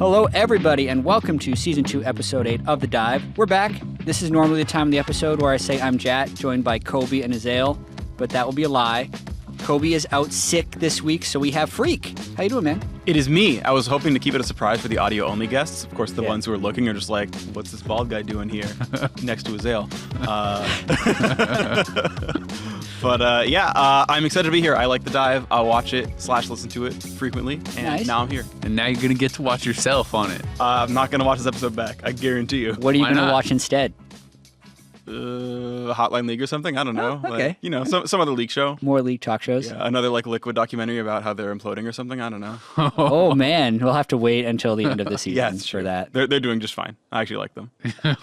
Hello, everybody, and welcome to Season 2, Episode 8 of The Dive. We're back. This is normally the time of the episode where I say I'm Jat, joined by Kobe and Azael, but that will be a lie. Kobe is out sick this week, so we have Phreak. How you doing, man? It is me. I was hoping to keep it a surprise for the audio-only guests. Of course, the ones who are looking are just like, what's this bald guy doing here next to Azael? I'm excited to be here. I like The Dive. I'll watch it / listen to it frequently, and Nice. now I'm here. And now you're going to get to watch yourself on it. I'm not going to watch this episode back. I guarantee you. What are you Why going to not? watch instead? Hotline League or something? I don't know. Oh, okay. Like, some other league show. More league talk shows? Yeah, another like Liquid documentary about how they're imploding or something. I don't know. Oh, man. We'll have to wait until the end of the season Yeah, it's for true. that. They're doing just fine. I actually like them.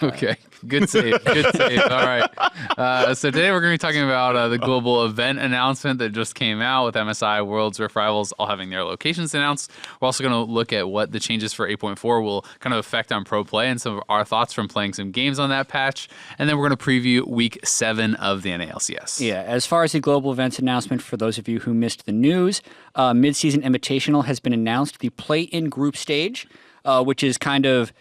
Okay. Good save. Good save. All right. So today we're going to be talking about the global event announcement that just came out with MSI, Worlds, Rift Rivals all having their locations announced. We're also going to look at what the changes for 8.4 will kind of affect on pro play and some of our thoughts from playing some games on that patch. And then we're going to preview Week 7 of the NA LCS. Yeah, as far as the global events announcement, for those of you who missed the news, Mid-Season Invitational has been announced. The play-in group stage, which is kind of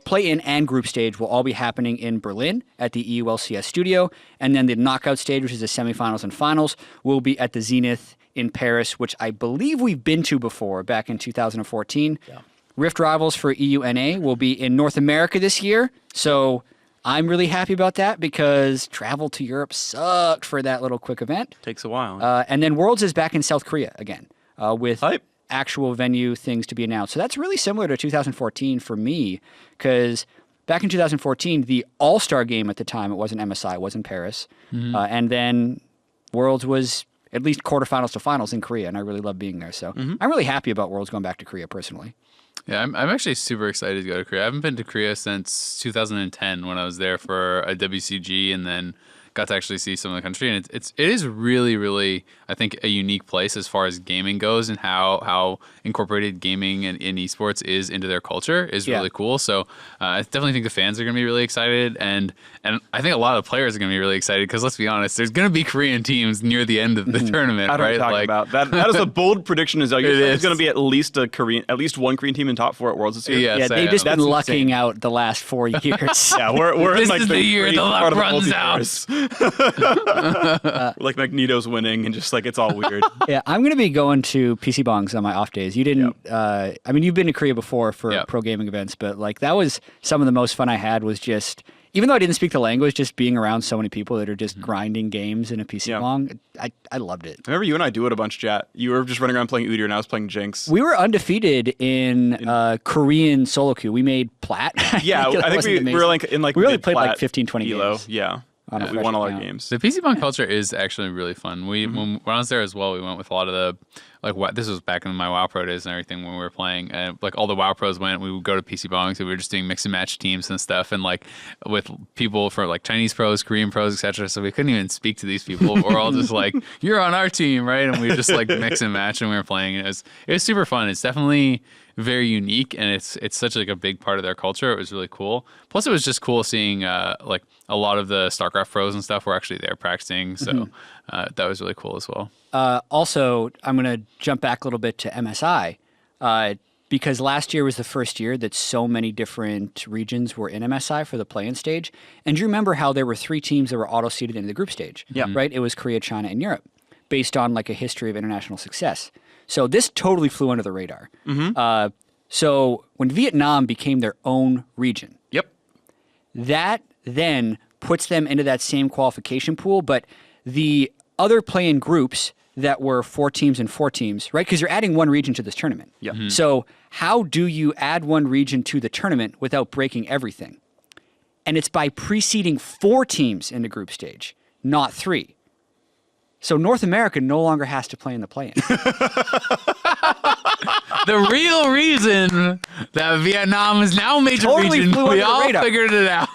play-in and group stage will all be happening in Berlin at the EU LCS studio. And then the knockout stage, which is the semifinals and finals, will be at the Zenith in Paris, which I believe we've been to before back in 2014. Yeah. Rift Rivals for EUNA will be in North America this year. So I'm really happy about that because travel to Europe sucked for that little quick event. Takes a while. And then Worlds is back in South Korea again with Hype. actual venue things to be announced. So that's really similar to 2014 for me because back in 2014, the All-Star game at the time, it wasn't MSI, it was in Paris. And then Worlds was at least quarterfinals to finals in Korea, and I really love being there. So I'm really happy about Worlds going back to Korea personally. Yeah, I'm actually super excited to go to Korea. I haven't been to Korea since 2010 when I was there for a WCG and then got to actually see some of the country. And it is really, really, I think, a unique place as far as gaming goes and how incorporated gaming and in esports is into their culture is really cool. So I definitely think the fans are going to be really excited. And I think a lot of the players are going to be really excited because let's be honest, there's going to be Korean teams near the end of the tournament, I don't right? know what you're talking about. That is a bold prediction. There's going to be at least one Korean team in top 4 at Worlds this year. Yes, Yeah, they've just been That's lucking insane. out the last 4 years. Yeah, we're This in like is the year great the luck part of runs out. multiverse. Like Magneto's winning and just like it's all weird. Yeah, I'm going to be going to PC Bongs on my off days. You didn't, I mean, you've been to Korea before for pro gaming events, but like that was some of the most fun I had was just, even though I didn't speak the language, just being around so many people that are just grinding games in a PC Bong. I loved it. I remember you and I do it a bunch, Jat. You were just running around playing Udyr and I was playing Jinx. We were undefeated in Korean solo queue. We made plat. Yeah, I think we were like in like we really played mid-plat like 15, 20 elo. games. Yeah. On a We won all our freshman games. The PC Bond culture is actually really fun. When I was there as well, we went with a lot of the this was back in my WoW Pro days and everything when we were playing. And like all the WoW pros went, we would go to PC Bongs. So we were just doing mix and match teams and stuff, and like with people for like Chinese pros, Korean pros, etc. So we couldn't even speak to these people. We're all just like, "You're on our team, right?" And we just like mix and match, and we were playing. And it was super fun. It's definitely very unique, and it's such like a big part of their culture. It was really cool. Plus, it was just cool seeing like a lot of the StarCraft pros and stuff were actually there practicing. So that was really cool as well. Also, I'm going to jump back a little bit to MSI because last year was the first year that so many different regions were in MSI for the play-in stage. And do you remember how there were 3 teams that were auto-seeded into the group stage? Yeah. Right? It was Korea, China, and Europe based on like a history of international success. So this totally flew under the radar. So when Vietnam became their own region, that then puts them into that same qualification pool, but the other play-in groups that were 4 teams and 4 teams, right? Because you're adding one region to this tournament. Yeah. So how do you add one region to the tournament without breaking everything? And it's by preceding 4 teams in the group stage, not 3. So North America no longer has to play in the play-in. The real reason that Vietnam is now a major Totally region, flew under we the all radar. figured it out.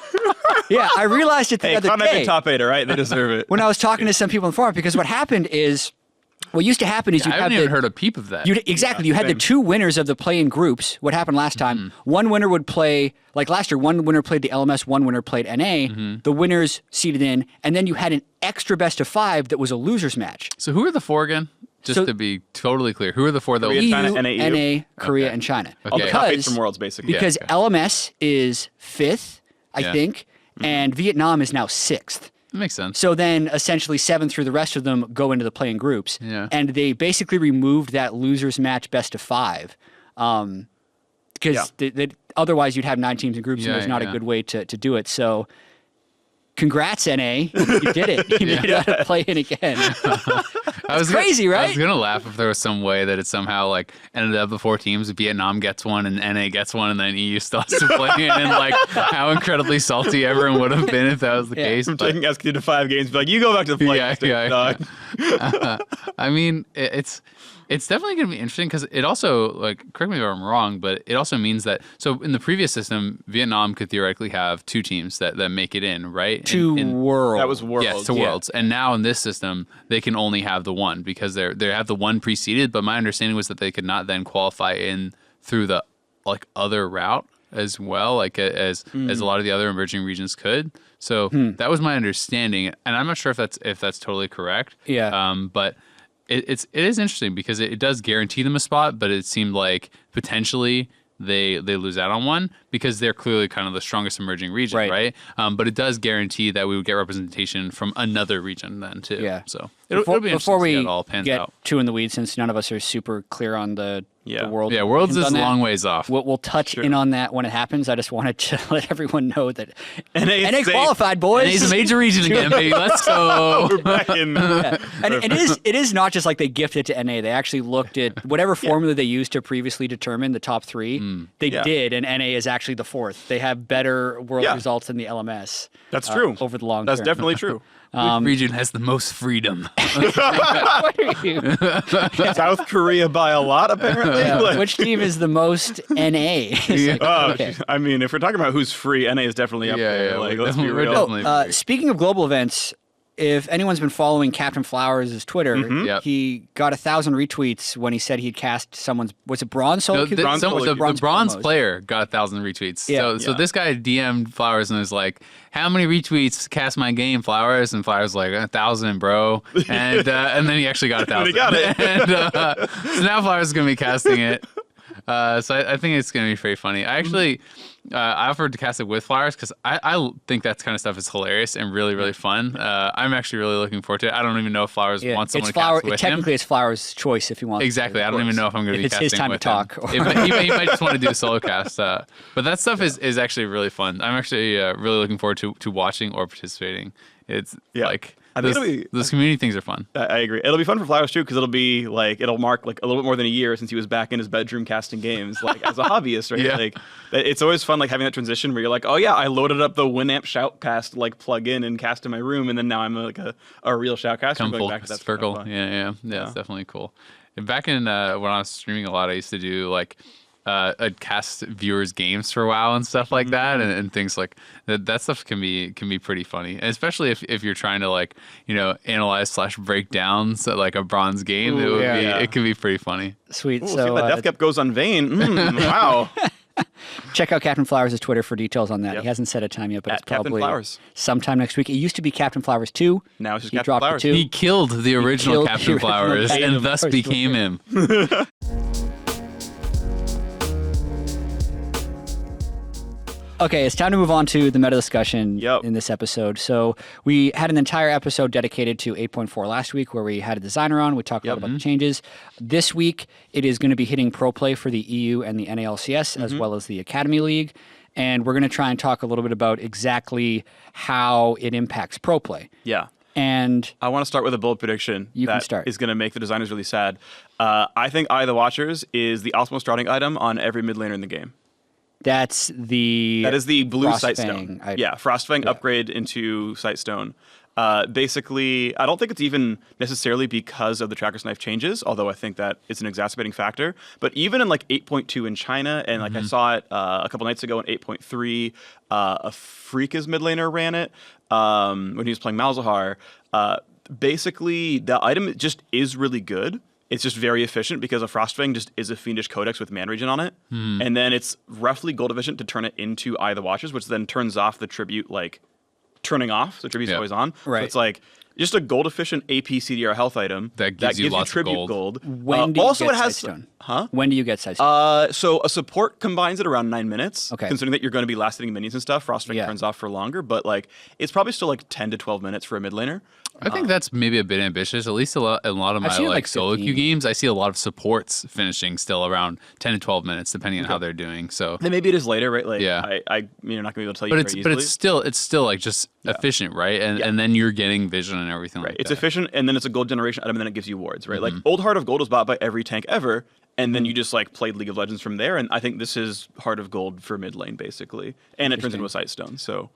Yeah, I realized it the Hey, other Cloud9 day top 8, all right? They deserve it. when I was talking to some people in the forum, because what happened is, what used to happen is I haven't even heard a peep of that. You had the 2 winners of the play-in groups. What happened last time? One winner would play, like last year, one winner played the LMS, one winner played NA. The winners seeded in, and then you had an extra best of 5 that was a losers match. So who are the 4 again? Just to be totally clear, who are the four that Korea, will China, EU, NA, NA, Korea, and China. Okay. All the top 8 Because, from Worlds, basically. because okay. LMS is 5th, I think, and Vietnam is now 6th. That makes sense. So then essentially 7 through the rest of them go into the playing groups. Yeah. And they basically removed that losers match best of 5. Because otherwise you'd have 9 teams in groups and there's not a good way to do it. So congrats, NA. You did it. You made it out of play in again. It's crazy, right? I was gonna laugh if there was some way that it somehow like ended up the 4 teams. Vietnam gets one, and NA gets one, and then EU still has to play it. And like how incredibly salty everyone would have been if that was the case. I'm taking SK to 5 games, be like, you go back to the flight. Dog. I mean, it's definitely going to be interesting because it also, like, correct me if I'm wrong, but it also means that, so in the previous system, Vietnam could theoretically have 2 teams that make it in, right? To Worlds. That was Worlds. Yes, to Worlds. And now in this system, they can only have the 1 because they have the 1 preceded, but my understanding was that they could not then qualify in through the, like, other route as well, like as a lot of the other emerging regions could. So that was my understanding, and I'm not sure if that's totally correct. Yeah. But it is interesting because it does guarantee them a spot, but it seemed like potentially they lose out on one because they're clearly kind of the strongest emerging region, right? But it does guarantee that we would get representation from another region then too. Yeah. So it'll be interesting before to see we how it all pans get out. too in the weeds, since none of us are super clear on the World. Yeah, Worlds is on a that. long ways off. We'll touch in on that when it happens. I just wanted to let everyone know that NA qualified, boys. And he's a major region again, baby. Let's go. We're back in. And it is not just like they gifted to NA. They actually looked at whatever formula they used to previously determine the top 3. They did, and NA is actually the 4th. They have better world results than the LMS. That's true. Over the long That's term. definitely true. Which region has the most freedom? What are you? South Korea by a lot, apparently. Like- Which team is the most NA? It's like, okay. I mean, if we're talking about who's free, NA is definitely up there. Like, let's be we're real. definitely free. Speaking of global events, if anyone's been following Captain Flowers' Twitter, Yep. he got 1,000 retweets when he said he'd cast someone's, was it bronze solo No, queue? the Bronze bronze promos. player got 1,000 retweets. Yeah. So this guy DM'd Flowers and was like, "How many retweets cast my game, Flowers?" And Flowers was like, 1,000, bro. And then he actually got 1,000. And he got it. And, so now Flowers is gonna be casting it. So I think it's gonna be very funny. I actually I offered to cast it with Flowers because I think that kind of stuff is hilarious and really, really fun. I'm actually really looking forward to it. I don't even know if Flowers wants someone to cast with him. Technically, it's Flowers' choice if he wants. Exactly. To, I don't even know if I'm going to be it's casting his time with to talk. him. He might just want to do a solo cast. But that stuff is actually really fun. I'm actually really looking forward to watching or participating. It's like I think those community things are fun. I agree. It'll be fun for Flowers too because it'll mark like a little bit more than a year since he was back in his bedroom casting games like as a hobbyist, right? Yeah. Like it's always fun like having that transition where you're like, oh yeah, I loaded up the Winamp Shoutcast like plug-in and cast in my room, and then now I'm like a real Shoutcaster. Come going full back to that circle. Yeah, it's definitely cool. And back in when I was streaming a lot, I used to do like I'd cast viewers' games for a while and stuff like that, and things like that. That stuff can be pretty funny, and especially if you're trying to like analyze / break down like a bronze game. It can be pretty funny. Sweet. Ooh, So see if that Death Cap goes on Vayne. Wow. Check out Captain Flowers' Twitter for details on that. He hasn't set a time yet, but it's Captain probably Flowers. sometime next week. It used to be Captain Flowers 2. Now it's just He Captain dropped Flowers. it 2. He killed the original killed Captain the original Flowers Captain and thus Flowers. became him. Okay, it's time to move on to the meta discussion Yep. in this episode. So we had an entire episode dedicated to 8.4 last week where we had a designer on. We talked a lot about the changes. This week, it is going to be hitting pro play for the EU and the NA LCS as well as the Academy League. And we're going to try and talk a little bit about exactly how it impacts pro play. Yeah. And I want to start with a bold prediction can start. is going to make the designers really sad. I think Eye of the Watchers is the optimal starting item on every mid laner in the game. that is the blue Frostfang Sightstone. item. Yeah, Frostfang upgrade into Sightstone. Basically, I don't think it's even necessarily because of the Tracker's Knife changes, although I think that it's an exacerbating factor. But even in like 8.2 in China, and like I saw it a couple nights ago in 8.3, a Phreak as mid laner ran it when he was playing Malzahar. Basically, the item just is really good. It's just very efficient because a Frostfang just is a fiendish codex with Man Regen on it. And then it's roughly gold efficient to turn it into Eye of the Watchers, which then turns off the tribute, like, turning off. So tribute's always on. Right. So it's like, Just a gold efficient AP CDR health item That gives you lots of tribute gold. When do you also, get it has Sightstone? Huh? When do you get Sightstone? So a support combines it around 9 minutes. Okay. Considering that you're going to be last hitting minions and stuff, Frostfang Yeah. turns off for longer, but like it's probably still like 10 to 12 minutes for a mid laner. I think that's maybe a bit ambitious. At least a lot of my seen it like solo 15. queue games, I see a lot of supports finishing still around 10 to 12 minutes, depending on how they're doing. So, Then maybe it is later, right? Like, Yeah. you're not going to be able to tell but you it's very but easily. it's still like just efficient, right? And then you're getting vision and everything. Right. Like It's that. efficient, and then it's a gold generation item, and then it gives you wards, right? Like Old Heart of Gold was bought by every tank ever, and then you just like played League of Legends from there. And I think this is Heart of Gold for mid lane, basically, and it turns into a Sightstone. So.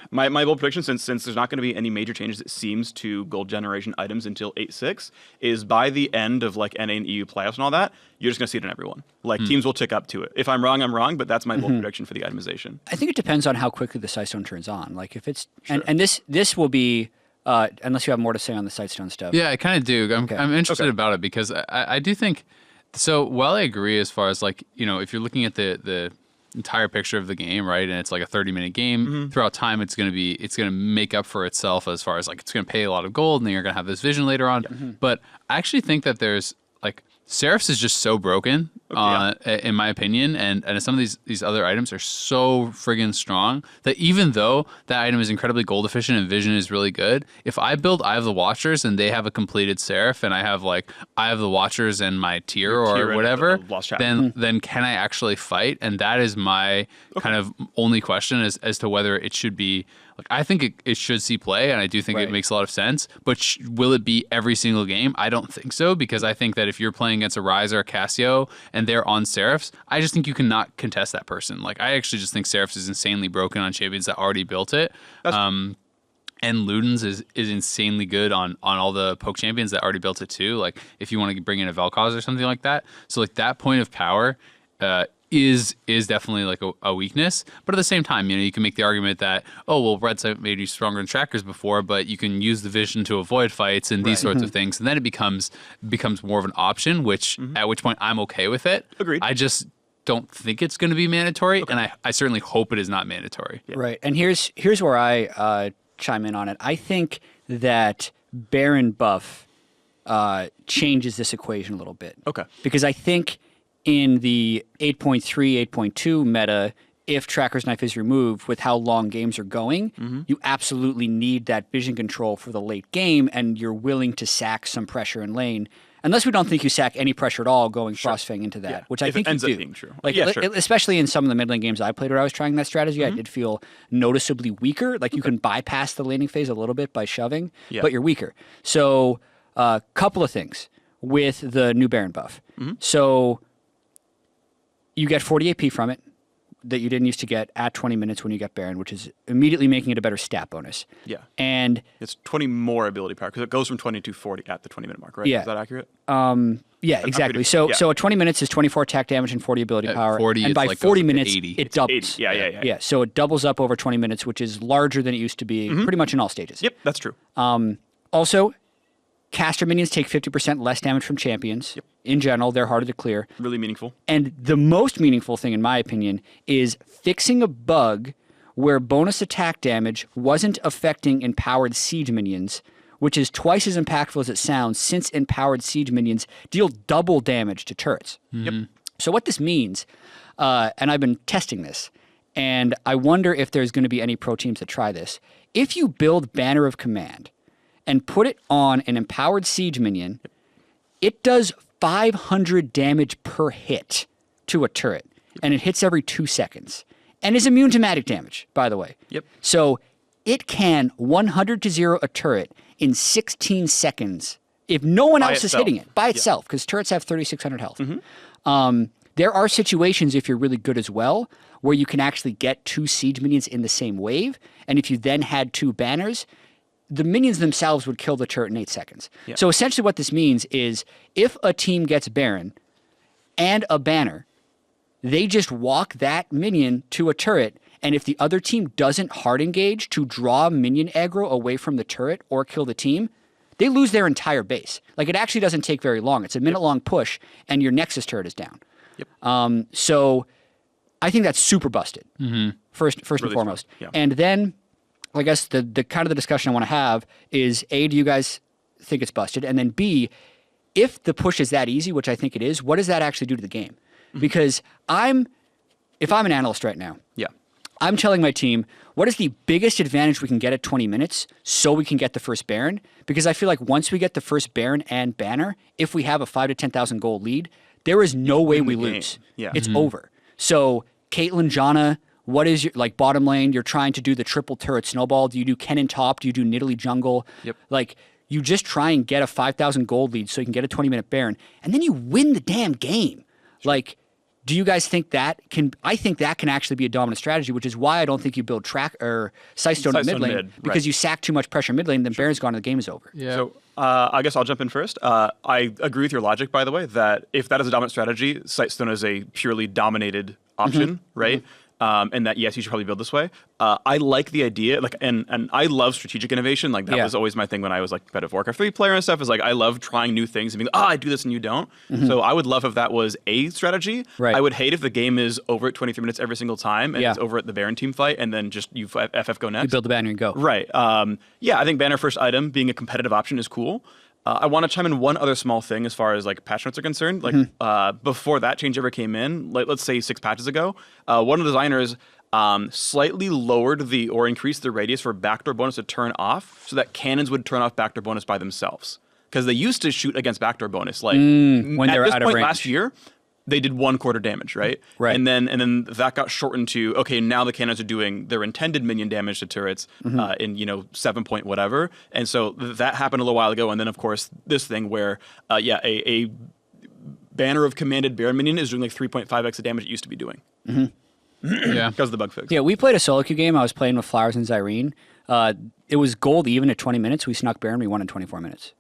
My bold prediction, since there's not going to be any major changes, it seems, to gold generation items until 8.6, is by the end of like NA and EU playoffs and all that, you're just going to see it in everyone. Like teams will tick up to it. If I'm wrong, I'm wrong, but that's my bold prediction for the itemization. I think it depends on how quickly the Sightstone turns on. Like if it's and this will be unless you have more to say on the Sightstone stuff. Yeah, I kind of do. I'm interested about it because I do think. So while I agree as far as like if you're looking at the entire picture of the game, right, and it's like a 30-minute game, throughout time it's going to make up for itself as far as like it's going to pay a lot of gold, and then you're going to have this vision later on. But I actually think that there's like Seraphs is just so broken, in my opinion, and some of these other items are so friggin' strong that even though that item is incredibly gold efficient and vision is really good, if I build Eye of the Watchers and they have a completed Seraph and I have like Eye of the Watchers and my tier or whatever, then can I actually fight? And that is my kind of only question as to whether it should be. Like, I think it should see play, and I do think it makes a lot of sense. But will it be every single game? I don't think so, because I think that if you're playing against a Ryze or a Cassio and they're on Seraphs, I just think you cannot contest that person. Like, I actually just think Seraphs is insanely broken on champions that already built it. And Ludens is insanely good on all the poke champions that already built it too. Like, if you want to bring in a Vel'Koz or something like that. So, like, that point of power is definitely like a weakness, but at the same time, you can make the argument that Red Sight made you stronger than trackers before, but you can use the vision to avoid fights and these sorts of things, and then it becomes more of an option. At which point I'm okay with it. Agreed. I just don't think it's going to be mandatory, and I certainly hope it is not mandatory. Yeah. Right, and here's where I chime in on it. I think that Baron buff changes this equation a little bit. Okay, because I think in the 8.3, 8.2 meta, if Tracker's Knife is removed with how long games are going, you absolutely need that vision control for the late game, and you're willing to sack some pressure in lane. Unless we don't think you sack any pressure at all going Frostfang into that, which I think ends you do. up being true. Like, especially in some of the mid lane games I played where I was trying that strategy, I did feel noticeably weaker. Like you can bypass the laning phase a little bit by shoving, but you're weaker. So a couple of things with the new Baron buff. So you get 40 AP from it that you didn't used to get at 20 minutes when you get Baron, which is immediately making it a better stat bonus. Yeah. And it's 20 more ability power because it goes from 20 to 40 at the 20-minute mark, right? Yeah. Is that accurate? Yeah, exactly. So at 20 minutes is 24 attack damage and 40 ability power. 40 and by like 40 minutes, 80. it doubles. 80. Yeah. So it doubles up over 20 minutes, which is larger than it used to be pretty much in all stages. Yep, that's true. Also, caster minions take 50% less damage from champions. Yep. In general, they're harder to clear. Really meaningful. And the most meaningful thing, in my opinion, is fixing a bug where bonus attack damage wasn't affecting empowered siege minions, which is twice as impactful as it sounds, since empowered siege minions deal double damage to turrets. Yep. So what this means, and I've been testing this, and I wonder if there's going to be any pro teams that try this. If you build Banner of Command and put it on an empowered siege minion, it does 500 damage per hit to a turret, and it hits every 2 seconds, and is immune to magic damage, by the way. Yep. So it can 100-0 a turret in 16 seconds if no one else is hitting it by itself, because turrets have 3,600 health. There are situations, if you're really good as well, where you can actually get 2 siege minions in the same wave, and if you then had 2 banners, the minions themselves would kill the turret in 8 seconds. Yeah. So essentially what this means is if a team gets Baron and a banner, they just walk that minion to a turret, and if the other team doesn't hard engage to draw minion aggro away from the turret or kill the team, they lose their entire base. Like, it actually doesn't take very long. It's a minute-long push, and your Nexus turret is down. Yep. So I think that's super busted, first and foremost. Yeah. And then I guess the kind of the discussion I want to have is A, do you guys think it's busted? And then B, if the push is that easy, which I think it is, what does that actually do to the game? Because if I'm an analyst right now, Yeah. I'm telling my team, what is the biggest advantage we can get at 20 minutes so we can get the first Baron? Because I feel like once we get the first Baron and banner, if we have a 5 to 10,000 gold lead, there is no way we lose. Yeah. It's over. So Caitlyn, Janna, what is your like bottom lane? You're trying to do the triple turret snowball. Do you do Kennen top? Do you do Nidalee jungle? Yep. Like you just try and get a 5,000 gold lead so you can get a 20-minute Baron, and then you win the damn game. Like, do you guys think that can? I think that can actually be a dominant strategy, which is why I don't think you build track or Sightstone at mid lane because right. you sack too much pressure mid lane, then Baron's gone and the game is over. Yeah. So I guess I'll jump in first. I agree with your logic, by the way, that if that is a dominant strategy, Sightstone is a purely dominated option, right? And that yes, you should probably build this way. I like the idea, like, and I love strategic innovation. Like that was always my thing when I was like competitive Warcraft 3 player and stuff. Is like I love trying new things and being, I do this and you don't. So I would love if that was a strategy. Right. I would hate if the game is over at 23 minutes every single time and it's over at the Baron team fight and then just you FF go next. You build the banner and go. Right. Yeah, I think banner first item being a competitive option is cool. I want to chime in one other small thing as far as like patch notes are concerned. Like before that change ever came in, like let's say 6 patches ago, one of the designers slightly lowered or increased the radius for backdoor bonus to turn off, so that cannons would turn off backdoor bonus by themselves. Because they used to shoot against backdoor bonus, like when they were at this out of point range. last year. They did 1/4 damage, right? Right. And then that got shortened to, okay, now the cannons are doing their intended minion damage to turrets in 7 point whatever. And so that happened a little while ago. And then of course this thing where a banner of commanded Baron minion is doing like 3.5x the damage it used to be doing. Yeah. Because of the bug fix. Yeah, we played a solo queue game. I was playing with Flowers and Zyrene. It was gold even at 20 minutes. We snuck Baron. We won in 24 minutes.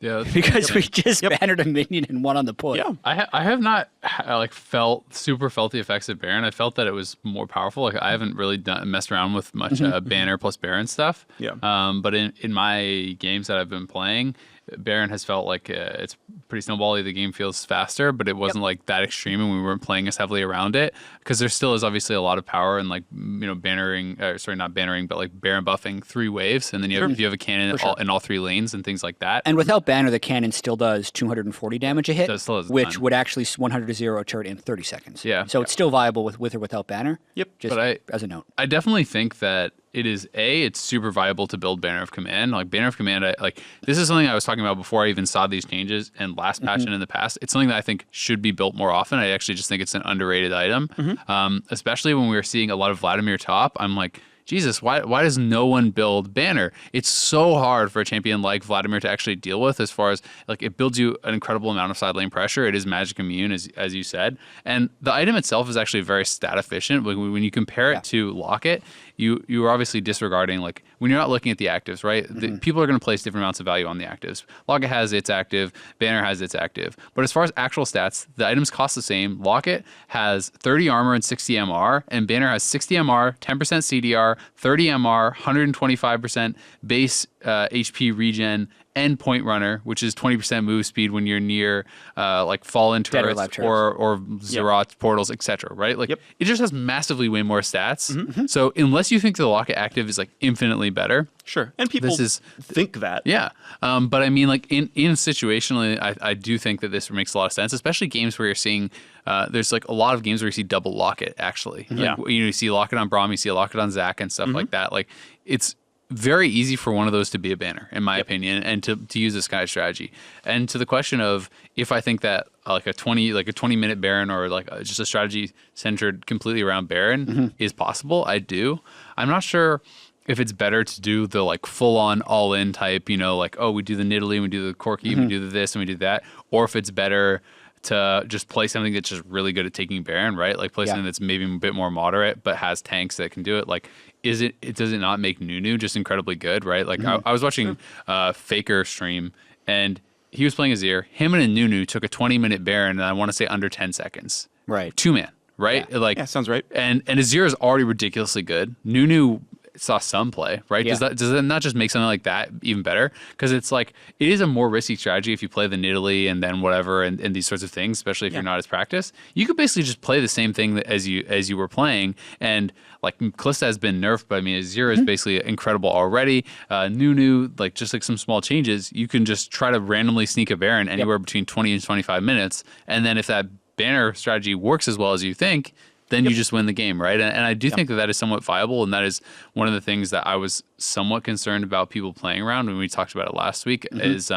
Yeah, Because we just bannered a minion and won on the push. Yeah. I have not felt the effects of Baron. I felt that it was more powerful. Like I haven't really messed around with much banner plus Baron stuff. Yeah. But in my games that I've been playing, Baron has felt like it's pretty snowbally. The game feels faster, but it wasn't like that extreme, and we weren't playing as heavily around it because there still is obviously a lot of power in like bannering. Not bannering, but like Baron buffing 3 waves, and then if you have a cannon in all 3 lanes and things like that. And without banner, the cannon still does 240 damage a hit, Still does a which ton. would actually 100 to 0 a turret in 30 seconds. Yeah. So it's still viable with or without banner. Yep. Just But as a note. I definitely think that it's super viable to build Banner of Command. Like Banner of Command, this is something I was talking about before I even saw these changes and last patch and in the past. It's something that I think should be built more often. I actually just think it's an underrated item, especially when we were seeing a lot of Vladimir top. I'm like, Jesus, why does no one build Banner? It's so hard for a champion like Vladimir to actually deal with, as far as like it builds you an incredible amount of side lane pressure. It is magic immune, as you said. And the item itself is actually very stat efficient. When you compare it to Locket, you are obviously disregarding, like, when you're not looking at the actives, right? People are going to place different amounts of value on the actives. Locket has its active, Banner has its active. But as far as actual stats, the items cost the same. Locket has 30 armor and 60 MR, and Banner has 60 MR, 10% CDR, 30 MR, 125% base HP regen, and Point Runner, which is 20% move speed when you're near fallen Dead or turrets alive turrets. or Zerat portals, etc. Right? Like it just has massively way more stats. So unless you think the Locket active is like infinitely better, Sure. And people think that. yeah. But I mean, like in situationally, I do think that this makes a lot of sense, especially games where you're seeing there's like a lot of games where you see double Locket actually. Yeah. Like, you see Locket on Braum, you see a Locket on Zac and stuff like that. Like it's very easy for one of those to be a banner, in my opinion, and to use this kind of strategy. And to the question of if I think that like a 20-minute Baron or like just a strategy centered completely around Baron is possible, I do. I'm not sure if it's better to do the like full on all in type, we do the Nidalee, we do the Corki, we do this and we do that, or if it's better to just play something that's just really good at taking Baron, right? Like play something that's maybe a bit more moderate but has tanks that can do it. Like does it not make Nunu just incredibly good, right? Like I was watching Faker stream, and he was playing Azir. Him and a Nunu took a 20-minute Baron, and I want to say under 10 seconds. Right. 2-man, right? Yeah, sounds right. And Azir is already ridiculously good. Nunu saw some play, right? Yeah. Does that not just make something like that even better? Because it's like it is a more risky strategy if you play the Nidalee and then whatever and these sorts of things, especially if you're not as practiced. You could basically just play the same thing as you were playing, and like Kalista has been nerfed, but I mean Azir is basically incredible already. Nunu, like just like some small changes, you can just try to randomly sneak a Baron anywhere between 20 and 25 minutes, and then if that banner strategy works as well as you think, then you just win the game, right? And I do think that is somewhat viable, and that is one of the things that I was somewhat concerned about people playing around when we talked about it last week, is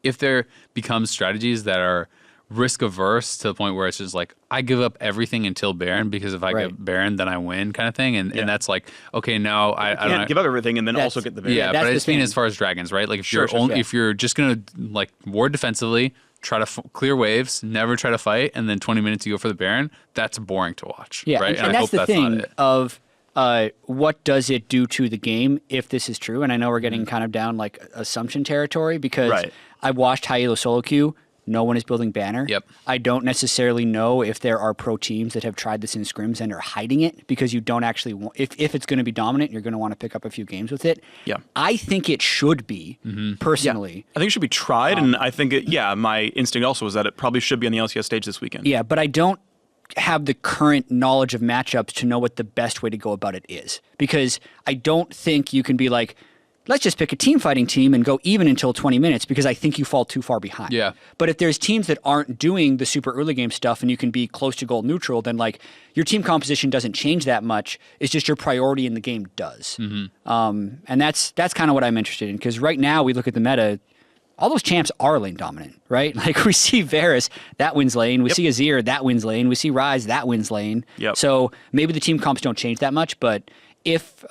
if there becomes strategies that are risk averse to the point where it's just like, I give up everything until Baron, because if I get Baron, then I win kind of thing. And that's like, okay, now I don't give up everything and then also get the Baron. Yeah, but I just mean as far as dragons, right? Like if if you're just going to like ward defensively, try to clear waves, never try to fight, and then 20 minutes you go for the Baron, that's boring to watch. Yeah, right? and I that's hope the that's thing not it. of what does it do to the game if this is true? And I know we're getting kind of down like assumption territory, because I watched High Elo solo queue. No one is building banner. Yep. I don't necessarily know if there are pro teams that have tried this in scrims and are hiding it, because you don't actually want, if it's going to be dominant, you're going to want to pick up a few games with it. Yeah. I think it should be, personally. I think it should be tried, and I think my instinct also is that it probably should be on the LCS stage this weekend. Yeah, but I don't have the current knowledge of matchups to know what the best way to go about it is, because I don't think you can be like, let's just pick a team fighting team and go even until 20 minutes, because I think you fall too far behind. Yeah. But if there's teams that aren't doing the super early game stuff and you can be close to goal neutral, then like your team composition doesn't change that much. It's just your priority in the game does. And that's kind of what I'm interested in, because right now we look at the meta, all those champs are lane dominant, right? Like we see Varus, that wins lane. We see Azir, that wins lane. We see Ryze, that wins lane. So maybe the team comps don't change that much, but if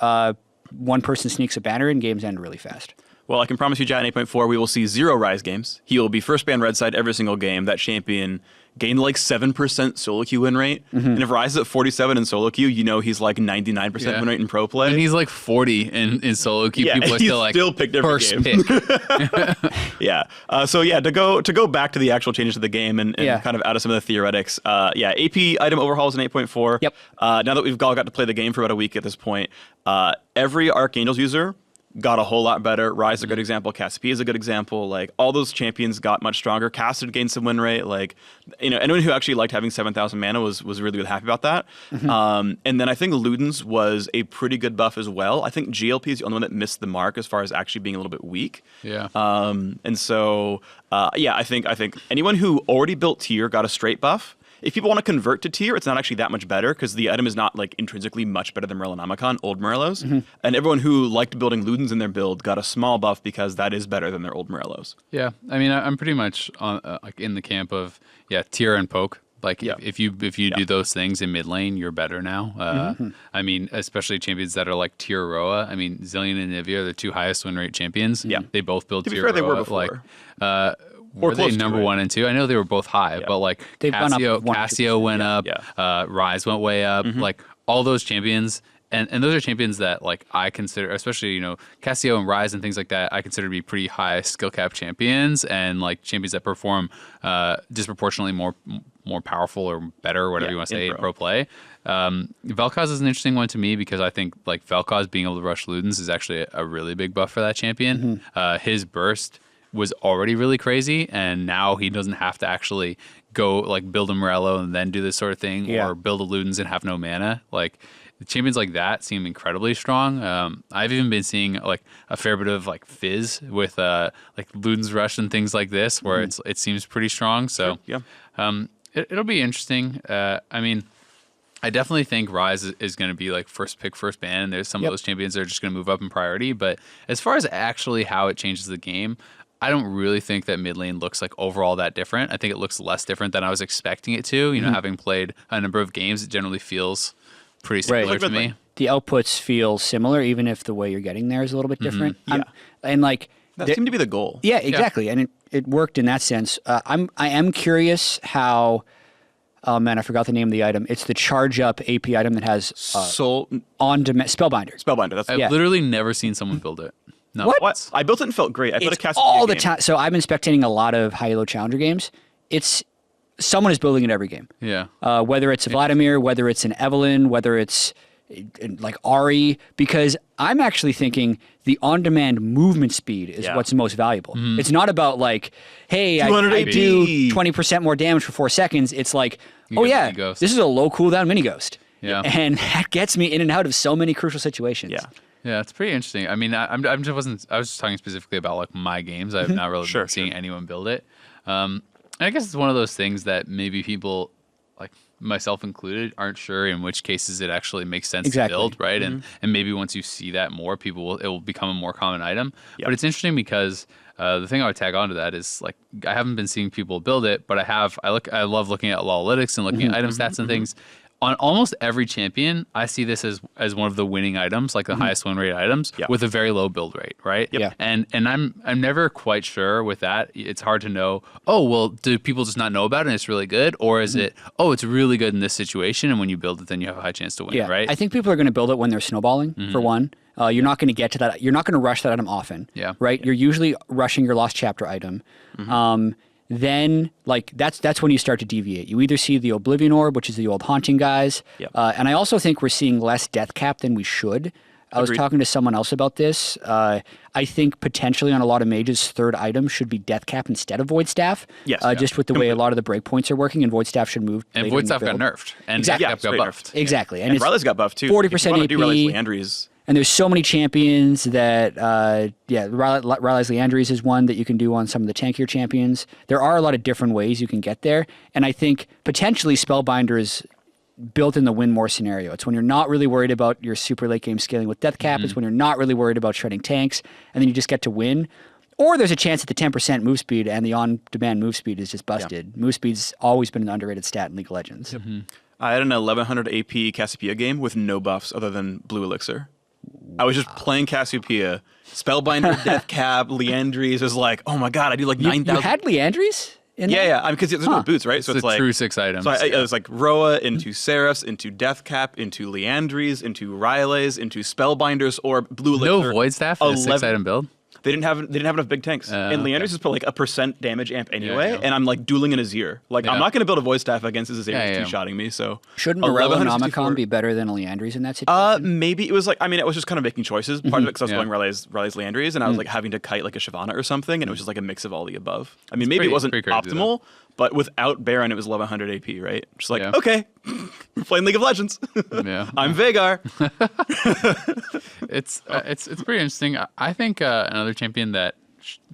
one person sneaks a banner in, games end really fast. Well, I can promise you, Jat, in 8.4, we will see 0 Ryze games. He will be first ban red side every single game. That champion gained like 7% solo queue win rate. And if Ryze is at 47 in solo queue, you know he's like 99% win rate in pro play. And he's like 40 in solo queue. People are still like, picked every first game. pick. To go back to the actual changes to the game and kind of out of some of the theoretics. AP item overhauls in 8.4. Yep. Now that we've all got to play the game for about a week at this point, every Archangels user got a whole lot better. Ryze is a good example. Cassiopeia is a good example. Like all those champions got much stronger. Cassid gained some win rate. Like, anyone who actually liked having 7,000 mana was really, really happy about that. And then I think Luden's was a pretty good buff as well. I think GLP is the only one that missed the mark as far as actually being a little bit weak. Yeah. And so I think anyone who already built tier got a straight buff. If people want to convert to tier, it's not actually that much better, because the item is not like intrinsically much better than Morellonomicon, old Morellos. And everyone who liked building Ludens in their build got a small buff, because that is better than their old Morellos. Yeah, I mean, I'm pretty much on like in the camp of tier and poke. Like if you do those things in mid lane, you're better now. I mean, especially champions that are like tier Roa. I mean, Zillion and Nivea are the two highest win rate champions. Yeah, they both build tier fair, Roa. they were before. Were they number 1 and 2? I know they were both high, but like Cassio went up, Ryze went way up. Like all those champions, and those are champions that like I consider, especially Cassio and Ryze and things like that, I consider to be pretty high skill cap champions, and like champions that perform disproportionately more powerful or better, whatever you want to say, in pro play. Vel'Koz is an interesting one to me, because I think like Vel'Koz being able to rush Ludens is actually a really big buff for that champion. His burst was already really crazy, and now he doesn't have to actually go like build a Morello and then do this sort of thing, or build a Ludens and have no mana. Like champions like that seem incredibly strong. I've even been seeing like a fair bit of like fizz with like Ludens rush and things like this, where it seems pretty strong. So it'll be interesting. I mean, I definitely think Ryze is going to be like first pick, first ban. There's some of those champions that are just going to move up in priority. But as far as actually how it changes the game, I don't really think that mid lane looks like overall that different. I think it looks less different than I was expecting it to. Having played a number of games, it generally feels pretty similar to me. The outputs feel similar, even if the way you're getting there is a little bit different. And like that seemed to be the goal. Yeah, exactly. And it worked in that sense. I am curious how. Oh man, I forgot the name of the item. It's the charge up AP item that has on demand Spellbinder. Spellbinder. I've literally never seen someone build it. No. What? I built it and felt great. I put a Cassiopeia all the time. So I've been spectating a lot of high elo challenger games. Someone is building it every game. Yeah. Whether it's Vladimir, whether it's an Evelyn, whether it's like Ari, because I'm actually thinking the on-demand movement speed is what's most valuable. It's not about like, hey, I do 20% more damage for 4 seconds. It's like, this is a low cooldown mini ghost. Yeah. And that gets me in and out of so many crucial situations. Yeah, it's pretty interesting. I mean, I was just talking specifically about like my games. I've not really been seeing anyone build it. And I guess it's one of those things that maybe people, like myself included, aren't sure in which cases it actually makes sense to build, right? And maybe once you see that more, it will become a more common item. But it's interesting because the thing I would tag on to that is like I haven't been seeing people build it, but I love looking at analytics and looking at item stats and things. On almost every champion, I see this as one of the winning items, like the highest win rate items, with a very low build rate, right? And I'm never quite sure with that. It's hard to know. Oh, well, do people just not know about it and it's really good, or is it? Oh, it's really good in this situation, and when you build it, then you have a high chance to win, right? I think people are going to build it when they're snowballing. For one, you're not going to get to that. You're not going to rush that item often, right? You're usually rushing your Lost Chapter item. Then like that's when you start to deviate. You either see the Oblivion Orb, which is the old haunting guys, and I also think we're seeing less death cap than we should. I was talking to someone else about this. I think potentially on a lot of mages, third item should be death cap instead of Void Staff. Just with the way a lot of the breakpoints are working, and Void Staff should move. And Void Staff got nerfed, and death cap got buffed. Exactly, and Riley's got buffed too. 40% AP. Leandri's. And there's so many champions that, Riley's Leandri's is one that you can do on some of the tankier champions. There are a lot of different ways you can get there. And I think potentially Spellbinder is built in the win more scenario. It's when you're not really worried about your super late game scaling with death cap. It's when you're not really worried about shredding tanks, and then you just get to win. Or there's a chance that the 10% move speed and the on-demand move speed is just busted. Move speed's always been an underrated stat in League of Legends. I had an 1100 AP Cassiopeia game with no buffs other than Blue Elixir. I was just playing Cassiopeia. Spellbinder, Death Cap, Leandri's was like, oh my god, I do like 9,000. You had Leandri's? Because there's no boots, right? So it's like true 6 items. So it was like Roa into Seraphs, into Death Cap, into Leandri's, into Riley's, into Spellbinders, or Blue Elixir. No Void Staff in a 6-item build? They didn't have enough big tanks. And Leandri's is put like a % damage amp anyway, and I'm like dueling an Azir. Like I'm not going to build a Void Staff against his Azir two-shotting me. So shouldn't Morello Nomicon be better than a Leandri's in that situation? Maybe it was like it was just kind of making choices. Part of it because I was going Riley's Leandri's, and I was like having to kite like a Shyvana or something, and it was just like a mix of all the above. I mean, maybe it wasn't optimal, but without Baron, it was 1100 AP, right? Just like okay, we're playing League of Legends. I'm Veigar. It's pretty interesting. I think another champion that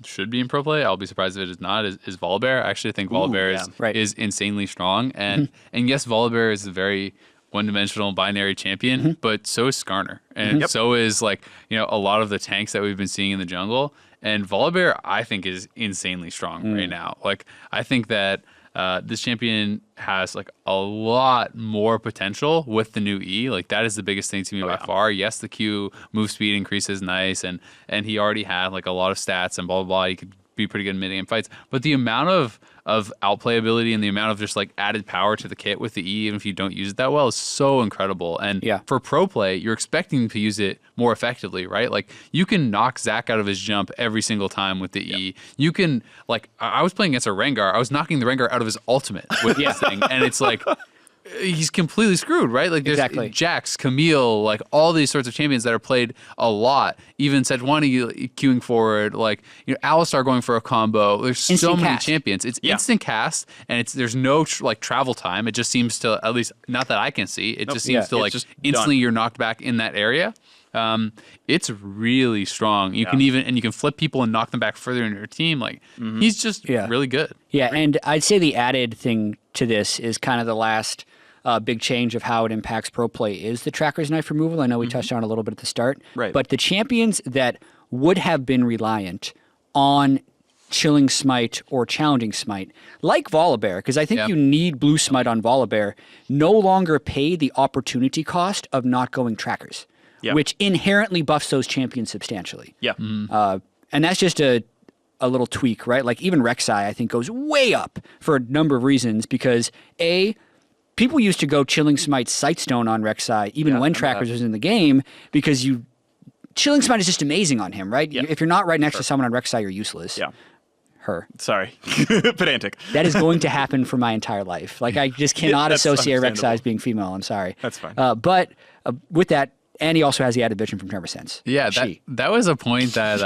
should be in pro play, I'll be surprised if it is not, is Volibear. I actually think Volibear is insanely strong. And yes, Volibear is a very one-dimensional binary champion, but so is Skarner. And so is like, a lot of the tanks that we've been seeing in the jungle. And Volibear, I think, is insanely strong right now. Like, I think that this champion has like a lot more potential with the new E. Like that is the biggest thing to me by far. Yes, the Q move speed increase is nice, and he already had like a lot of stats and blah blah blah. He could be pretty good in mid game fights, but the amount of outplay ability and the amount of just like added power to the kit with the E, even if you don't use it that well, is so incredible. And for pro play, you're expecting to use it more effectively, right? Like you can knock Zac out of his jump every single time with the E. You can like I was playing against a Rengar. I was knocking the Rengar out of his ultimate with this thing, and it's like he's completely screwed, right? Like there's Jax, Camille, like all these sorts of champions that are played a lot. Even Sejuani queuing forward, like Alistar going for a combo. There's so many champions. It's instant cast, and there's no travel time. It just seems to, at least not that I can see, it just seems to like instantly you're knocked back in that area. It's really strong. You can flip people and knock them back further in your team. Like he's just really good. Yeah, and I'd say the added thing to this is kind of the last big change of how it impacts pro play is the Tracker's Knife removal. I know we touched on it a little bit at the start, but the champions that would have been reliant on Chilling Smite or Challenging Smite, like Volibear, because I think you need Blue Smite on Volibear, no longer pay the opportunity cost of not going Trackers, which inherently buffs those champions substantially. And that's just a little tweak, right? Like even Rek'Sai, I think, goes way up for a number of reasons because people used to go Chilling Smite Sightstone on Rek'Sai even when Trackers was in the game because Chilling Smite is just amazing on him, right? If you're not right next to someone on Rek'Sai, you're useless. Her. Sorry, pedantic. That is going to happen for my entire life. Like, I just cannot That's associate Rek'Sai understandable. as being female. I'm sorry. That's fine. But with that, Annie also has the added vision from Tremor Sense. Yeah, that was a point that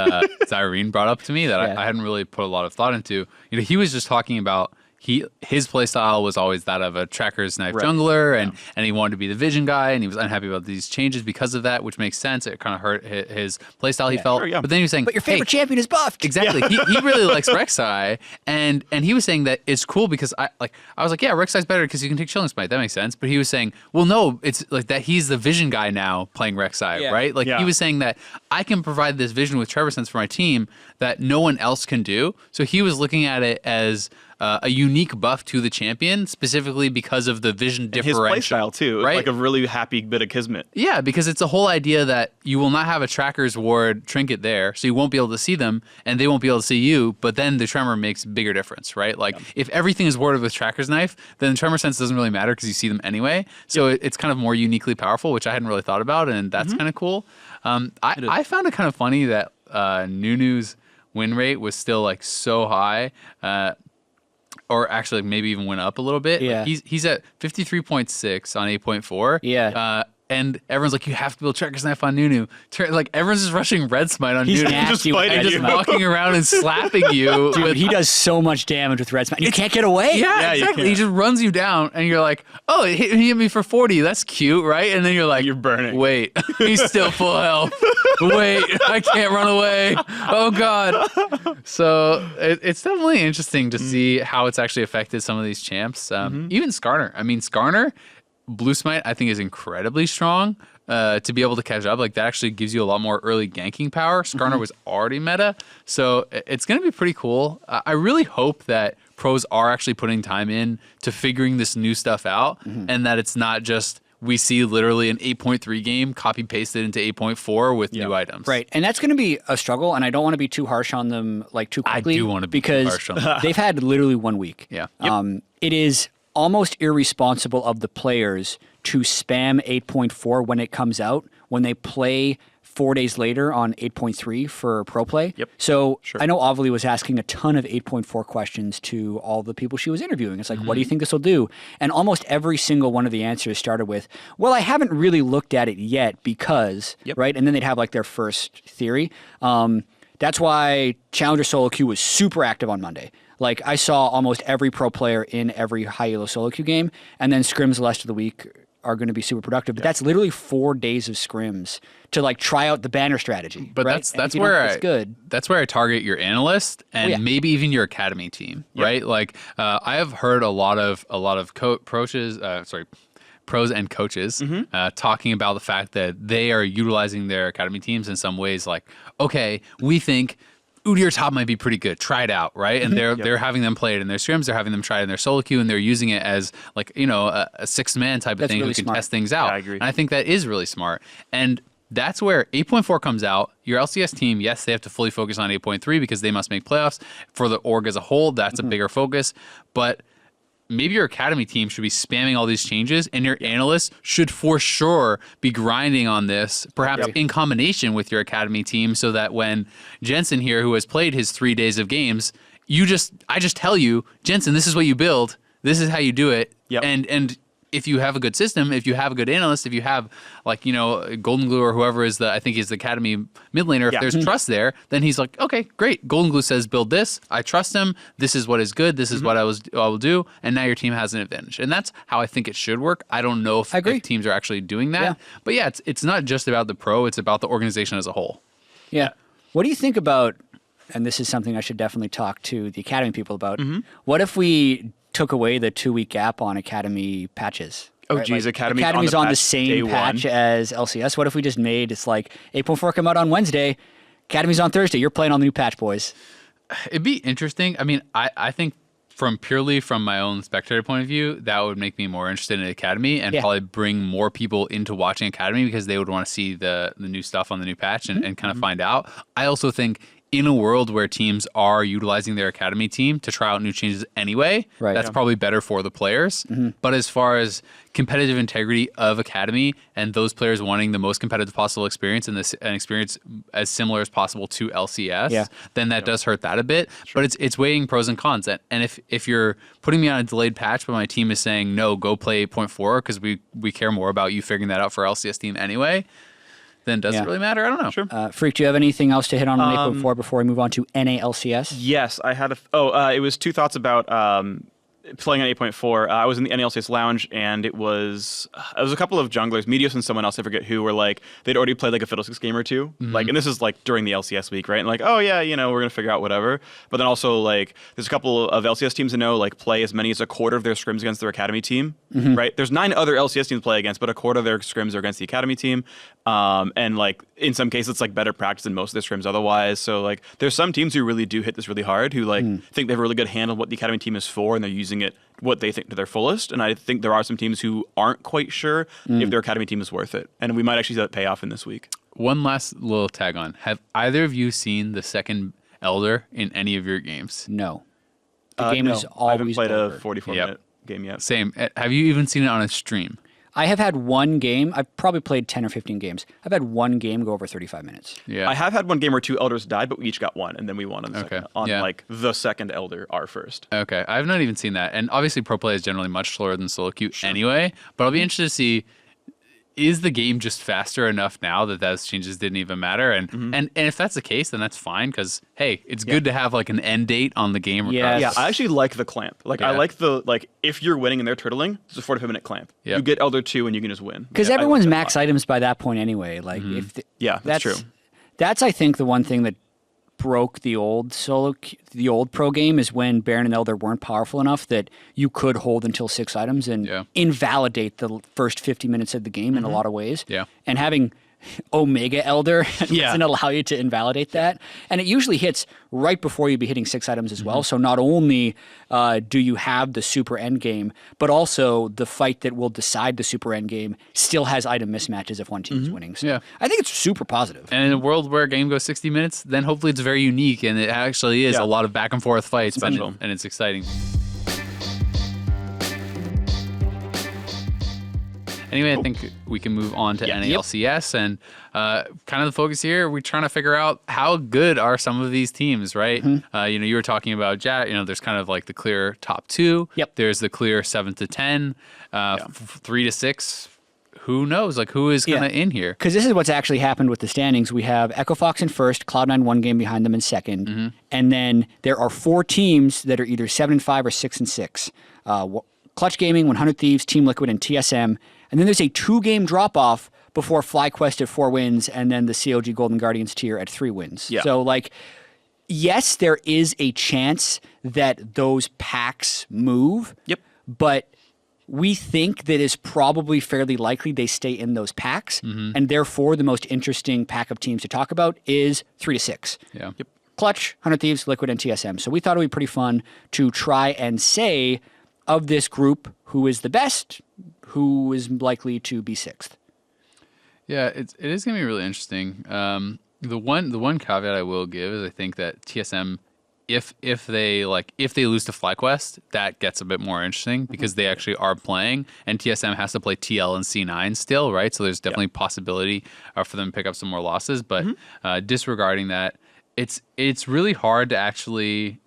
Zyrene brought up to me that Yeah. I hadn't really put a lot of thought into. You know, he was just talking about his playstyle was always that of a Tracker's Knife jungler, and he wanted to be the vision guy, and he was unhappy about these changes because of that, which makes sense. It kind of hurt his playstyle. He felt, sure, yeah. but then he was saying, But your favorite champion is buffed. exactly. He really likes Rek'Sai, and he was saying that it's cool because I was like, yeah, Rek'Sai's better because you can take Chilling Smite. That makes sense. But he was saying, well, no, it's like that he's the vision guy now playing Rek'Sai, right? Like he was saying that I can provide this vision with Trevor Sense for my team that no one else can do. So he was looking at it as a unique buff to the champion, specifically because of the vision differential. His playstyle too, right? like a really happy bit of kismet. Yeah, because it's a whole idea that you will not have a Tracker's Ward trinket there, so you won't be able to see them, and they won't be able to see you, but then the Tremor makes bigger difference, right? Like, if everything is warded with Tracker's Knife, then Tremor Sense doesn't really matter because you see them anyway, so it's kind of more uniquely powerful, which I hadn't really thought about, and that's kind of cool. I found it kind of funny that Nunu's win rate was still, like, so high, or actually maybe even went up a little bit. Yeah. He's at 53.6 on 8.4. Yeah. And everyone's like, you have to build Tracker's Knife on Nunu. Like, everyone's just rushing Red Smite on He's Nunu. nasty just with fighting Red And just Smite. walking around and slapping you. Dude, with, he does so much damage with Red Smite. You can't get away. yeah, you exactly. He can't. just runs you down, and you're like, oh, he hit me for 40. That's cute, right? And then you're like, You're burning. Wait, he's still full health. Wait, I can't run away. Oh, God. So it's definitely interesting to see how it's actually affected some of these champs. Even Skarner. I mean, Skarner, Blue Smite, I think, is incredibly strong. To be able to catch up, like that actually gives you a lot more early ganking power. Skarner was already meta, so it's going to be pretty cool. I really hope that pros are actually putting time in to figuring this new stuff out, and that it's not just we see literally an 8.3 game copy pasted into 8.4 with new items. Right. And that's going to be a struggle, and I don't want to be too harsh on them like too I quickly. do want to be too because harsh on them. they've had literally 1 week. Yeah. It is almost irresponsible of the players to spam 8.4 when it comes out, when they play 4 days later on 8.3 for pro play. Yep. So I know Ovely was asking a ton of 8.4 questions to all the people she was interviewing. It's like, what do you think this will do? And almost every single one of the answers started with, well, I haven't really looked at it yet because, right? And then they'd have like their first theory. That's why Challenger Solo Queue was super active on Monday. Like, I saw almost every pro player in every high elo solo queue game, and then scrims the rest of the week are going to be super productive. But that's literally 4 days of scrims to like try out the banner strategy. But right? that's where it's good. That's where I target your analyst and maybe even your academy team, right? Like I have heard a lot of pros and coaches talking about the fact that they are utilizing their academy teams in some ways. Like, okay, we think Udyr top might be pretty good. Try it out, right? And they're having them play it in their scrims. They're having them try it in their solo queue, and they're using it as like a 6-man type of thing really who can smart. test things out. Yeah, I agree. And I think that is really smart. And that's where 8.4 comes out. Your LCS team, yes, they have to fully focus on 8.3 because they must make playoffs. For the org as a whole, that's a bigger focus. But maybe your academy team should be spamming all these changes, and your analysts should for sure be grinding on this, perhaps in combination with your academy team, so that when Jensen here, who has played his 3 days of games, I just tell you, Jensen, this is what you build, this is how you do it, and if you have a good system, if you have a good analyst, if you have Golden Glue or whoever is I think he's the academy mid laner, if there's trust there, then he's like, okay, great. Golden Glue says build this. I trust him. This is what is good. This is what I will do. And now your team has an advantage. And that's how I think it should work. I don't know if teams are actually doing that. Yeah. But yeah, it's not just about the pro. It's about the organization as a whole. Yeah. What do you think about, and this is something I should definitely talk to the academy people about, what if we took away the 2-week gap on academy patches? Oh, right? geez, Academy's on the patch same day patch one. as LCS. What if we just made it's like 8.4 come out on Wednesday, Academy's on Thursday. You're playing on the new patch, boys. It'd be interesting. I mean, I think purely from my own spectator point of view, that would make me more interested in Academy and probably bring more people into watching Academy because they would want to see the new stuff on the new patch and kind of find out. I also think in a world where teams are utilizing their academy team to try out new changes anyway, that's probably better for the players. But as far as competitive integrity of academy and those players wanting the most competitive possible experience and an experience as similar as possible to LCS, then that does hurt that a bit. But it's weighing pros and cons. And if you're putting me on a delayed patch, but my team is saying, no, go play 8.4 because we care more about you figuring that out for LCS team anyway, then does it really matter? I don't know. Sure. Phreak, do you have anything else to hit on 8.4 before we move on to NA LCS? Yes, I had it was two thoughts about playing on 8.4. I was in the NA LCS lounge, and it was a couple of junglers, Medios and someone else, I forget who, were like, they'd already played like a Fiddlesticks game or two. Like, and this is like during the LCS week, right? And like, oh yeah, we're going to figure out whatever. But then also like, there's a couple of LCS teams I know like play as many as a quarter of their scrims against their academy team, right? There's 9 other LCS teams play against, but a quarter of their scrims are against the academy team. And like, in some cases, it's like better practice than most of their scrims otherwise. So like, there's some teams who really do hit this really hard, who like think they have a really good handle on what the academy team is for, and they're using it what they think to their fullest. And I think there are some teams who aren't quite sure if their academy team is worth it. And we might actually see that pay off in this week. One last little tag on. Have either of you seen the second Elder in any of your games? No. The game is always I haven't played over. a 44-minute game yet. Same. Have you even seen it on a stream? I have had one game. I've probably played 10 or 15 games. I've had one game go over 35 minutes. Yeah. I have had one game where 2 elders died, but we each got one, and then we won on the second. Yeah. Like the second elder, our first. Okay. I've not even seen that. And obviously pro play is generally much slower than solo queue anyway. But I'll be interested to see, is the game just faster enough now that those changes didn't even matter? And if that's the case, then that's fine, because hey, it's good to have like an end date on the game. Yes. Yeah, I actually like the clamp. Like I like if you're winning and they're turtling, it's a 45-minute clamp. Yep. You get elder 2 and you can just win. Because Yeah, everyone's I like that max a lot. items by that point anyway. Like That's true. That's I think the one thing that broke the old pro game is when Baron and Elder weren't powerful enough that you could hold until 6 items and invalidate the first 50 minutes of the game in a lot of ways. Yeah. And having Omega Elder doesn't allow you to invalidate that. And it usually hits right before you be hitting 6 items as well. So not only do you have the super end game, but also the fight that will decide the super end game still has item mismatches if one team is winning. So I think it's super positive. And in a world where a game goes 60 minutes, then hopefully it's very unique and it actually is a lot of back and forth fights and it's exciting. Anyway, I think we can move on to NA LCS, and kind of the focus here, we're trying to figure out how good are some of these teams, right? You were talking about there's kind of like the clear top 2. Yep. There's the clear 7 to 10, 3 to 6. Who knows? Like, who is kind of in here? Because this is what's actually happened with the standings. We have Echo Fox in first, Cloud9 one game behind them in second, and then there are 4 teams that are either 7-5 or 6-6. Clutch Gaming, 100 Thieves, Team Liquid, and TSM. And then there's a 2-game drop-off before FlyQuest at 4 wins and then the CLG Golden Guardians tier at 3 wins. Yeah. So, like, yes, there is a chance that those packs move. Yep. But we think that it's probably fairly likely they stay in those packs. And therefore, the most interesting pack of teams to talk about is 3 to 6. Yeah. Yep. Clutch, 100 Thieves, Liquid, and TSM. So we thought it would be pretty fun to try and say, of this group, who is the best, who is likely to be 6th. Yeah, it is going to be really interesting. The one caveat I will give is I think that TSM, if they lose to FlyQuest, that gets a bit more interesting because they actually are playing, and TSM has to play TL and C9 still, right? So there's definitely possibility for them to pick up some more losses. But disregarding that, it's really hard to actually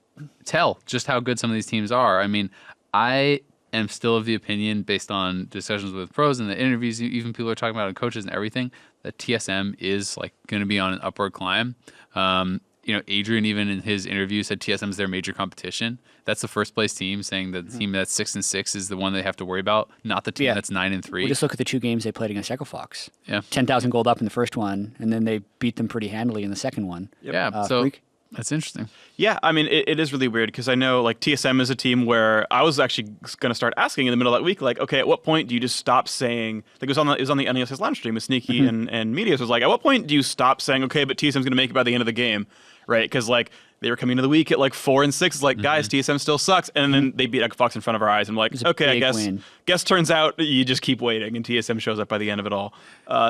tell just how good some of these teams are. I mean, I am still of the opinion, based on discussions with pros and the interviews, even people are talking about, and coaches and everything, that TSM is like going to be on an upward climb. Adrian, even in his interview, said TSM is their major competition. That's the first place team, saying that the team that's 6-6 is the one they have to worry about, not the team that's 9-3. Well, just look at the 2 games they played against Echo Fox. Yeah, 10,000 gold up in the first one, and then they beat them pretty handily in the second one. Yeah, so Phreak? that's interesting. Yeah, I mean, it is really weird because I know like TSM is a team where I was actually going to start asking in the middle of that week, like, okay, at what point do you just stop saying, like it was on the NA LCS launch stream with Sneaky and Medias was like, at what point do you stop saying, okay, but TSM's going to make it by the end of the game, right? Because like they were coming into the week at like 4-6. It's like, guys, TSM still sucks. And then they beat Echo Fox in front of our eyes. I'm like, was a okay, I big win. guess turns out you just keep waiting, and TSM shows up by the end of it all.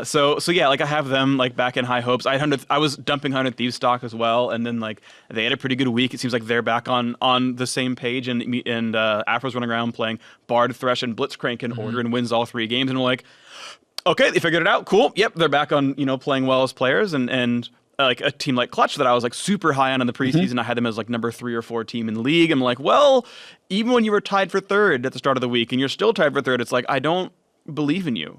So yeah, like I have them like back in high hopes. I was dumping 100 Thieves stock as well, and then like they had a pretty good week. It seems like they're back on the same page, and Afro's running around playing Bard, Thresh, and Blitzcrank in order and wins all 3 games. And we're like, okay, they figured it out. Cool. Yep, they're back on playing well as players, and like a team like Clutch that I was like super high on in the preseason. I had them as like number 3 or 4 team in the league. I'm like, well, even when you were tied for 3rd at the start of the week and you're still tied for 3rd, it's like, I don't believe in you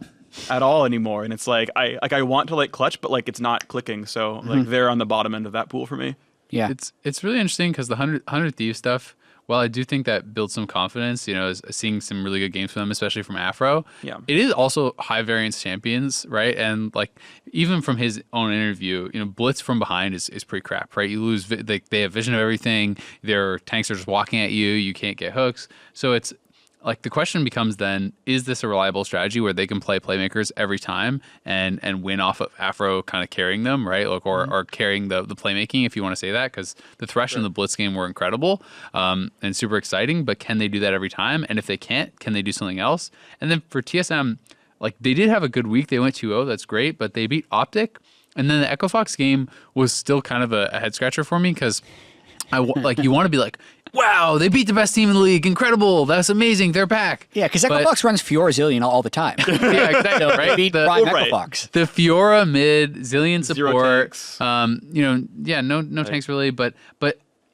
at all anymore. And it's like, I want to like Clutch, but like it's not clicking. So like they're on the bottom end of that pool for me. Yeah. It's really interesting because the 100 Thieves stuff, well, I do think that builds some confidence, is seeing some really good games from them, especially from Afro. Yeah. It is also high variance champions, right? And like even from his own interview, Blitz from behind is pretty crap, right? You lose, they have vision of everything. Their tanks are just walking at you. You can't get hooks. So it's like the question becomes then, is this a reliable strategy where they can play playmakers every time and win off of Afro kind of carrying them, right? Like, or carrying the playmaking, if you want to say that, because the Thresh and the Blitz game were incredible and super exciting, but can they do that every time? And if they can't, can they do something else? And then for TSM, like they did have a good week. They went 2-0, that's great, but they beat Optic. And then the Echo Fox game was still kind of a head scratcher for me because like you want to be like, wow, they beat the best team in the league. Incredible. That's amazing. They're back. Yeah, because Echo Fox runs Fiora Zillion all the time. Yeah, exactly. Right? Beat Prime Echo Fox. The Fiora mid, Zillion support. Tanks. No tanks really, but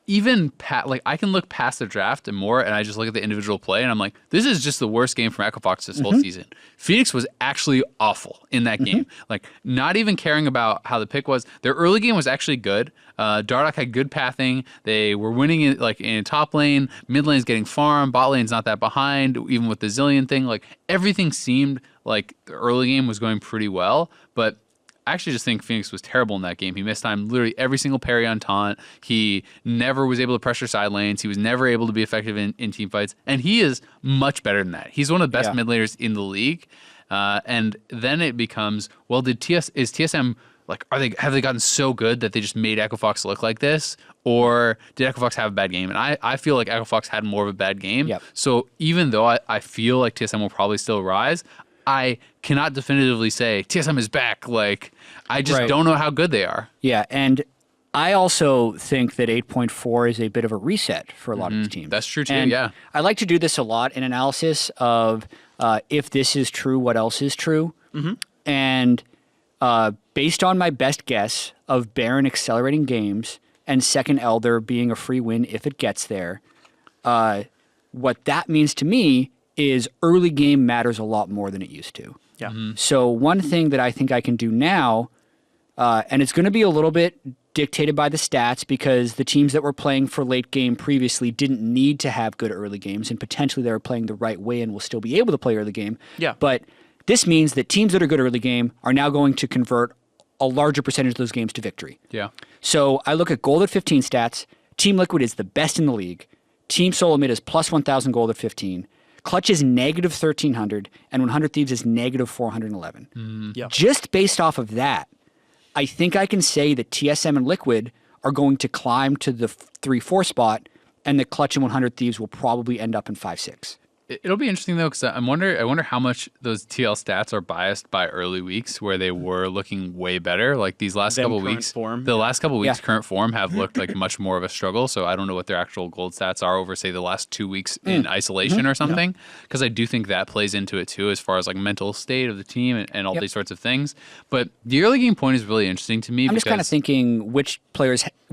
even like I can look past the draft and more, and I just look at the individual play, and I'm like, this is just the worst game from Echo Fox this whole season. Phoenix was actually awful in that game. Like not even caring about how the pick was. Their early game was actually good. Dardoch had good pathing. They were winning in top lane. Mid lane's getting farm. Bot lane's not that behind. Even with the Zillion thing, like everything seemed like the early game was going pretty well, but I actually just think Phoenix was terrible in that game. He missed time literally every single parry on taunt. He never was able to pressure side lanes. He was never able to be effective in team fights. And he is much better than that. He's one of the best mid laners in the league. And then it becomes, well, is TSM like have they gotten so good that they just made Echo Fox look like this? Or did Echo Fox have a bad game? And I feel like Echo Fox had more of a bad game. Yep. So even though I feel like TSM will probably still rise, I cannot definitively say TSM is back. Like, I just don't know how good they are. Yeah, and I also think that 8.4 is a bit of a reset for a lot of these teams. That's true, too, and yeah. I like to do this a lot in analysis of if this is true, what else is true? And based on my best guess of Baron accelerating games and Second Elder being a free win if it gets there, what that means to me is early game matters a lot more than it used to. Yeah. So one thing that I think I can do now, and it's going to be a little bit dictated by the stats because the teams that were playing for late game previously didn't need to have good early games, and potentially they were playing the right way and will still be able to play early game. Yeah. But this means that teams that are good early game are now going to convert a larger percentage of those games to victory. Yeah. So I look at gold at 15 stats. Team Liquid is the best in the league. Team Solo Mid is plus 1,000 gold at 15. Clutch is negative 1,300, and 100 Thieves is negative 411. Yeah. Just based off of that, I think I can say that TSM and Liquid are going to climb to the 3-4 spot, and that Clutch and 100 Thieves will probably end up in 5-6. It'll be interesting though, because I wonder how much those TL stats are biased by early weeks where they were looking way better. Like these last couple weeks, the last couple weeks, current form have looked like much more of a struggle. So I don't know what their actual gold stats are over, say, the last 2 weeks in isolation or something. Because I do think that plays into it too, as far as like mental state of the team and all these sorts of things. But the early game point is really interesting to me. I'm just kind of thinking which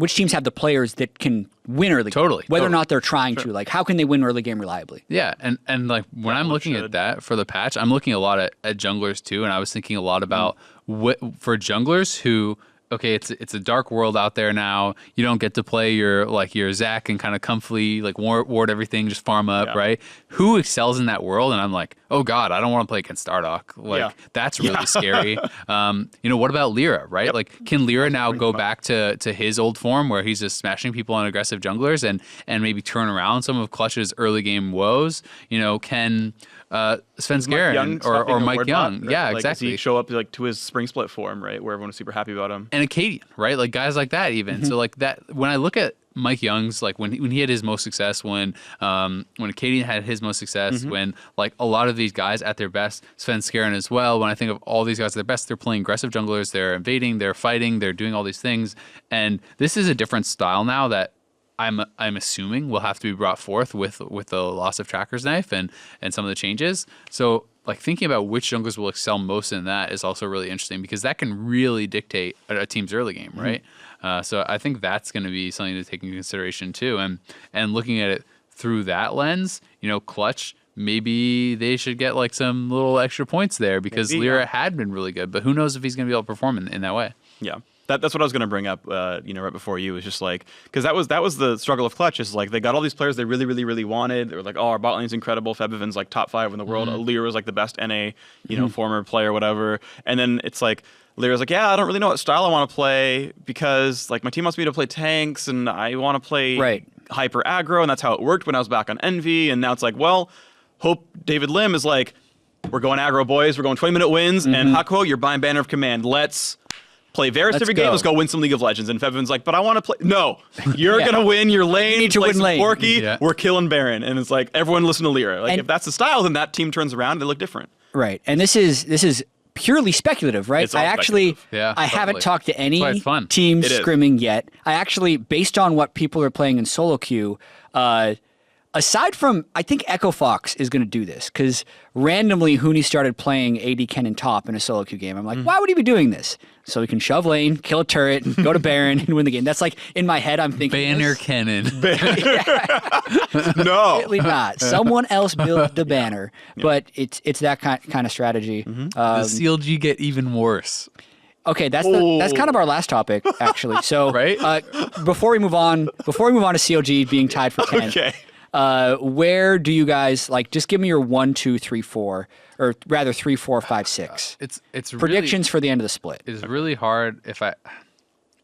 teams have the players that can win early game, whether or not they're trying to. Like, how can they win early game reliably? Yeah, and like when I'm looking at that for the patch, I'm looking a lot at junglers too, and I was thinking a lot about what for junglers who, okay, it's a dark world out there now. You don't get to play your Zac and kind of comfily like ward everything, just farm up, right? Who excels in that world? And I'm like, oh God, I don't want to play against Stardock. Like that's really scary. What about Lyra, right? Like, can Lyra now go back to his old form where he's just smashing people on aggressive junglers and maybe turn around some of Clutch's early game woes? Can Svenskeren or Mike Young, right? yeah, like, exactly. Does he show up like to his spring split form, right, where everyone was super happy about him? And Acadian, right? Like guys like that even. So like that, when I look at Mike Young's like when he had his most success, when Katie had his most success, when like a lot of these guys at their best, Sven Skaren as well. When I think of all these guys at their best, they're playing aggressive junglers, they're invading, they're fighting, they're doing all these things, and this is a different style now that I'm assuming will have to be brought forth with the loss of Tracker's Knife and some of the changes. So like thinking about which junglers will excel most in that is also really interesting because that can really dictate a team's early game, right? So I think that's going to be something to take into consideration too. And looking at it through that lens, Clutch, maybe they should get like some little extra points there because Lyra had been really good, but who knows if he's going to be able to perform in that way. Yeah. That's what I was going to bring up, right before you. Was just like, because that was the struggle of Clutch. Is like they got all these players they really, really, really wanted. They were like, oh, our bot lane's incredible. Febiven's like top 5 in the world. Lyra was like the best NA, former player, whatever. And then it's like Lyra's like, yeah, I don't really know what style I want to play because like my team wants me to play tanks and I want to play hyper aggro, and that's how it worked when I was back on Envy. And now it's like, well, hope David Lim is like, we're going aggro, boys. We're going 20-minute wins, and Hakuho, you're buying Banner of Command. Let's play Varus every game. Let's go win some League of Legends. And Febiven's like, but I want to play. No, you're gonna win your lane. You need to win lane. Porky, we're killing Baron. And it's like everyone listen to Lyra. Like if that's the style, then that team turns around. They look different. Right. And this is purely speculative, right? It's all speculative. I haven't talked to any teams It is. scrimming yet. I actually, based on what people are playing in solo queue, aside from, I think Echo Fox is going to do this because randomly Hooney started playing AD Kennen top in a solo queue game. I'm like, why would he be doing this? So he can shove lane, kill a turret, go to Baron, and win the game. That's like, in my head, I'm thinking Banner Kennen. No. Absolutely not. Someone else built the banner, but it's that kind of strategy. The CLG get even worse. Okay, that's kind of our last topic, actually. So before we move on to CLG being tied for 10, where do you guys just give me your 1, 2, 3, 4, or rather 3, 4, 5, 6. It's predictions for the end of the split. It's really hard if I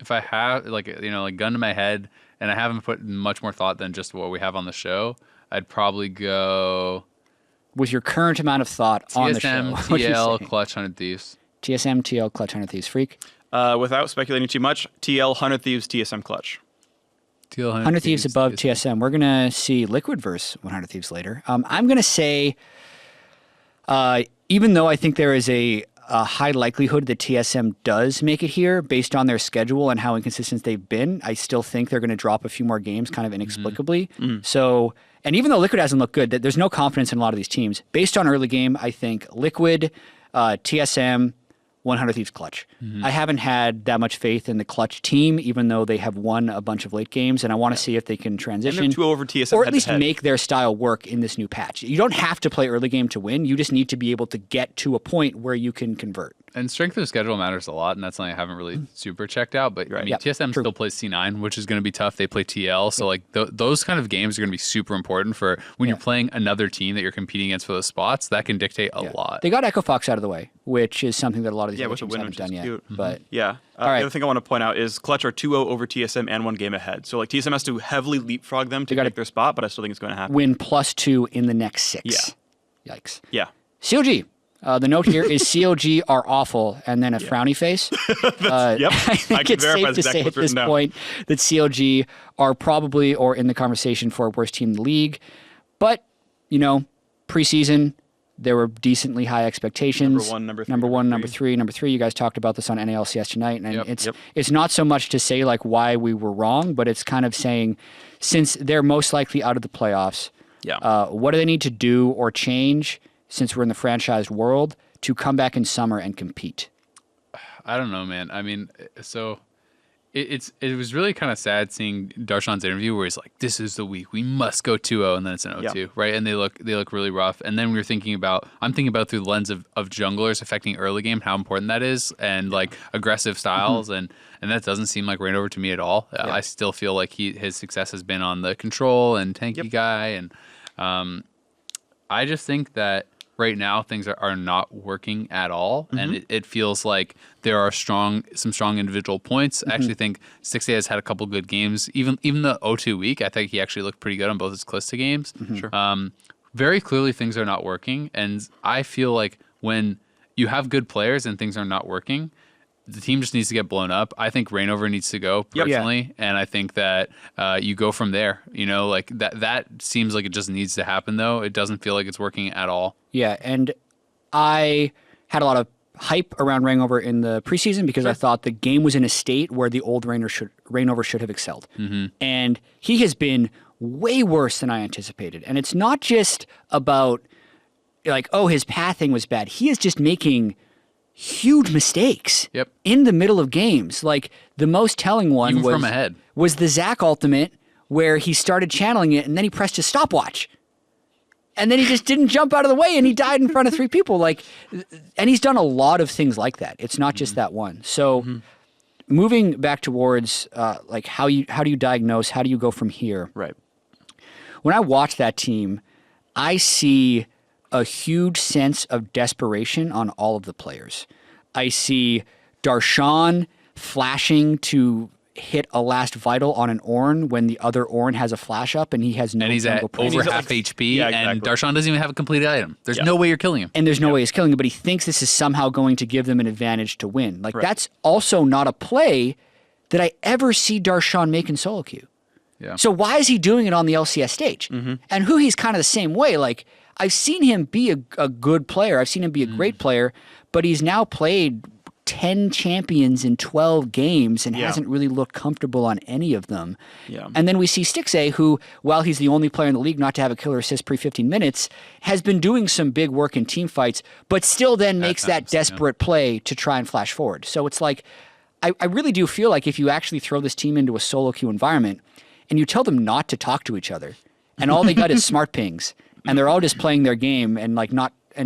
have gun to my head and I haven't put much more thought than just what we have on the show. I'd probably go with your current amount of thought on the show. TL, Clutch, 100 Thieves. TSM, TL, Clutch, 100 Thieves. Phreak? Without speculating too much, TL, 100 Thieves, TSM, Clutch. TL, 100 Thieves above TSM. We're going to see Liquid versus 100 Thieves later. I'm going to say, even though I think there is a high likelihood that TSM does make it here based on their schedule and how inconsistent they've been, I still think they're going to drop a few more games kind of inexplicably. So, and even though Liquid hasn't looked good, there's no confidence in a lot of these teams. Based on early game, I think Liquid, TSM, 100 Thieves, Clutch. I haven't had that much faith in the Clutch team, even though they have won a bunch of late games, and I want to see if they can transition. And they're 2 over TSM or at least make their style work in this new patch. You don't have to play early game to win. You just need to be able to get to a point where you can convert. And strength of schedule matters a lot, and that's something I haven't really super checked out. But I mean, TSM still plays C9, which is going to be tough. They play TL, so like those kind of games are going to be super important for when you're playing another team that you're competing against for those spots. That can dictate a lot. They got Echo Fox out of the way, which is something that a lot of these other teams haven't done yet. Cute. But the other thing I want to point out is Clutch are 2-0 over TSM and 1 game ahead. So like TSM has to heavily leapfrog them to take their spot, but I still think it's going to happen. Win +2 in the next 6. Yeah. Yikes. Yeah. CLG. The note here is CLG are awful, and then a frowny face. I think it's safe to say at this point that CLG are probably or in the conversation for worst team in the league. But, preseason, there were decently high expectations. Number 1, number 3. Number 3, you guys talked about this on NA LCS tonight, and it's not so much to say like why we were wrong, but it's kind of saying since they're most likely out of the playoffs, what do they need to do or change since we're in the franchised world to come back in summer and compete? I don't know, man. I mean, so it was really kind of sad seeing Darshan's interview where he's like, "This is the week we must go 2-0," and then it's an 0-2, right? And they look really rough. And then I'm thinking about through the lens of junglers affecting early game, how important that is, and like aggressive styles, and that doesn't seem like Rainover to me at all. I still feel like his success has been on the control and tanky guy, and I just think that right now things are not working at all, and it feels like there are some strong individual points. I actually think 6A has had a couple good games. Even the 0-2 week, I think he actually looked pretty good on both his Calista games. Sure. Very clearly things are not working, and I feel like when you have good players and things are not working, the team just needs to get blown up. I think Reignover needs to go personally, and I think that you go from there. Like that seems like it just needs to happen, though. It doesn't feel like it's working at all. Yeah, and I had a lot of hype around Reignover in the preseason because I thought the game was in a state where the old Reignover should have excelled. And he has been way worse than I anticipated. And it's not just about like, oh, his pathing was bad. He is just making huge mistakes in the middle of games. Like the most telling one Even from ahead. was the Zac ultimate where he started channeling it and then he pressed his stopwatch. And then he just didn't jump out of the way and he died in front of 3 people. And he's done a lot of things like that. It's not just that one. So moving back towards how do you diagnose, how do you go from here? Right. When I watch that team, I see a huge sense of desperation on all of the players. I see Darshan flashing to hit a last vital on an Ornn when the other Ornn has a flash up and he has no and he's at jungle over presence. half HP, Yeah, and exactly. Darshan doesn't even have a completed item. There's no way you're killing him. And there's no way he's killing him, but he thinks this is somehow going to give them an advantage to win. That's also not a play that I ever see Darshan make in solo queue. Yeah. So why is he doing it on the LCS stage? And he's kind of the same way. Like I've seen him be a good player. I've seen him be a great player, but he's now played 10 champions in 12 games and hasn't really looked comfortable on any of them. Yeah. And then we see Stixxay, who, while he's the only player in the league not to have a killer assist pre-15 minutes, has been doing some big work in team fights, but still then makes that desperate play to try and flash forward. So it's like, I really do feel like if you actually throw this team into a solo queue environment and you tell them not to talk to each other, and all they got is smart pings, and they're all just playing their game and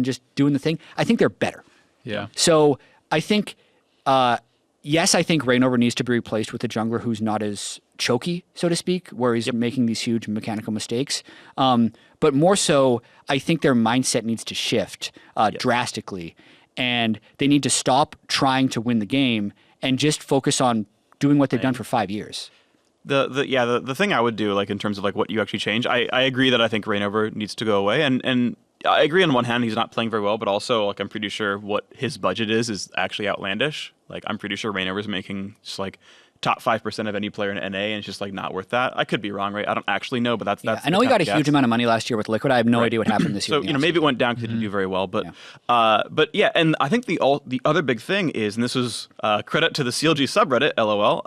just doing the thing, I think they're better. Yeah. So I think, yes, I think Reignover needs to be replaced with a jungler who's not as choky, so to speak, where he's making these huge mechanical mistakes. But more so, I think their mindset needs to shift drastically, and they need to stop trying to win the game and just focus on doing what they've done for 5 years. The thing I would do, like in terms of like what you actually change, I agree that I think Reignover needs to go away, and I agree on one hand he's not playing very well, but also like I'm pretty sure what his budget is actually outlandish. Like I'm pretty sure Reignover's making just like top 5% of any player in NA, and it's just like not worth that. I could be wrong, right? I don't actually know, but that's I know he got a huge amount of money last year with Liquid. I have no idea what happened this year. So maybe it went down because he didn't do very well, but and I think the other big thing is, and this was credit to the CLG subreddit, LOL,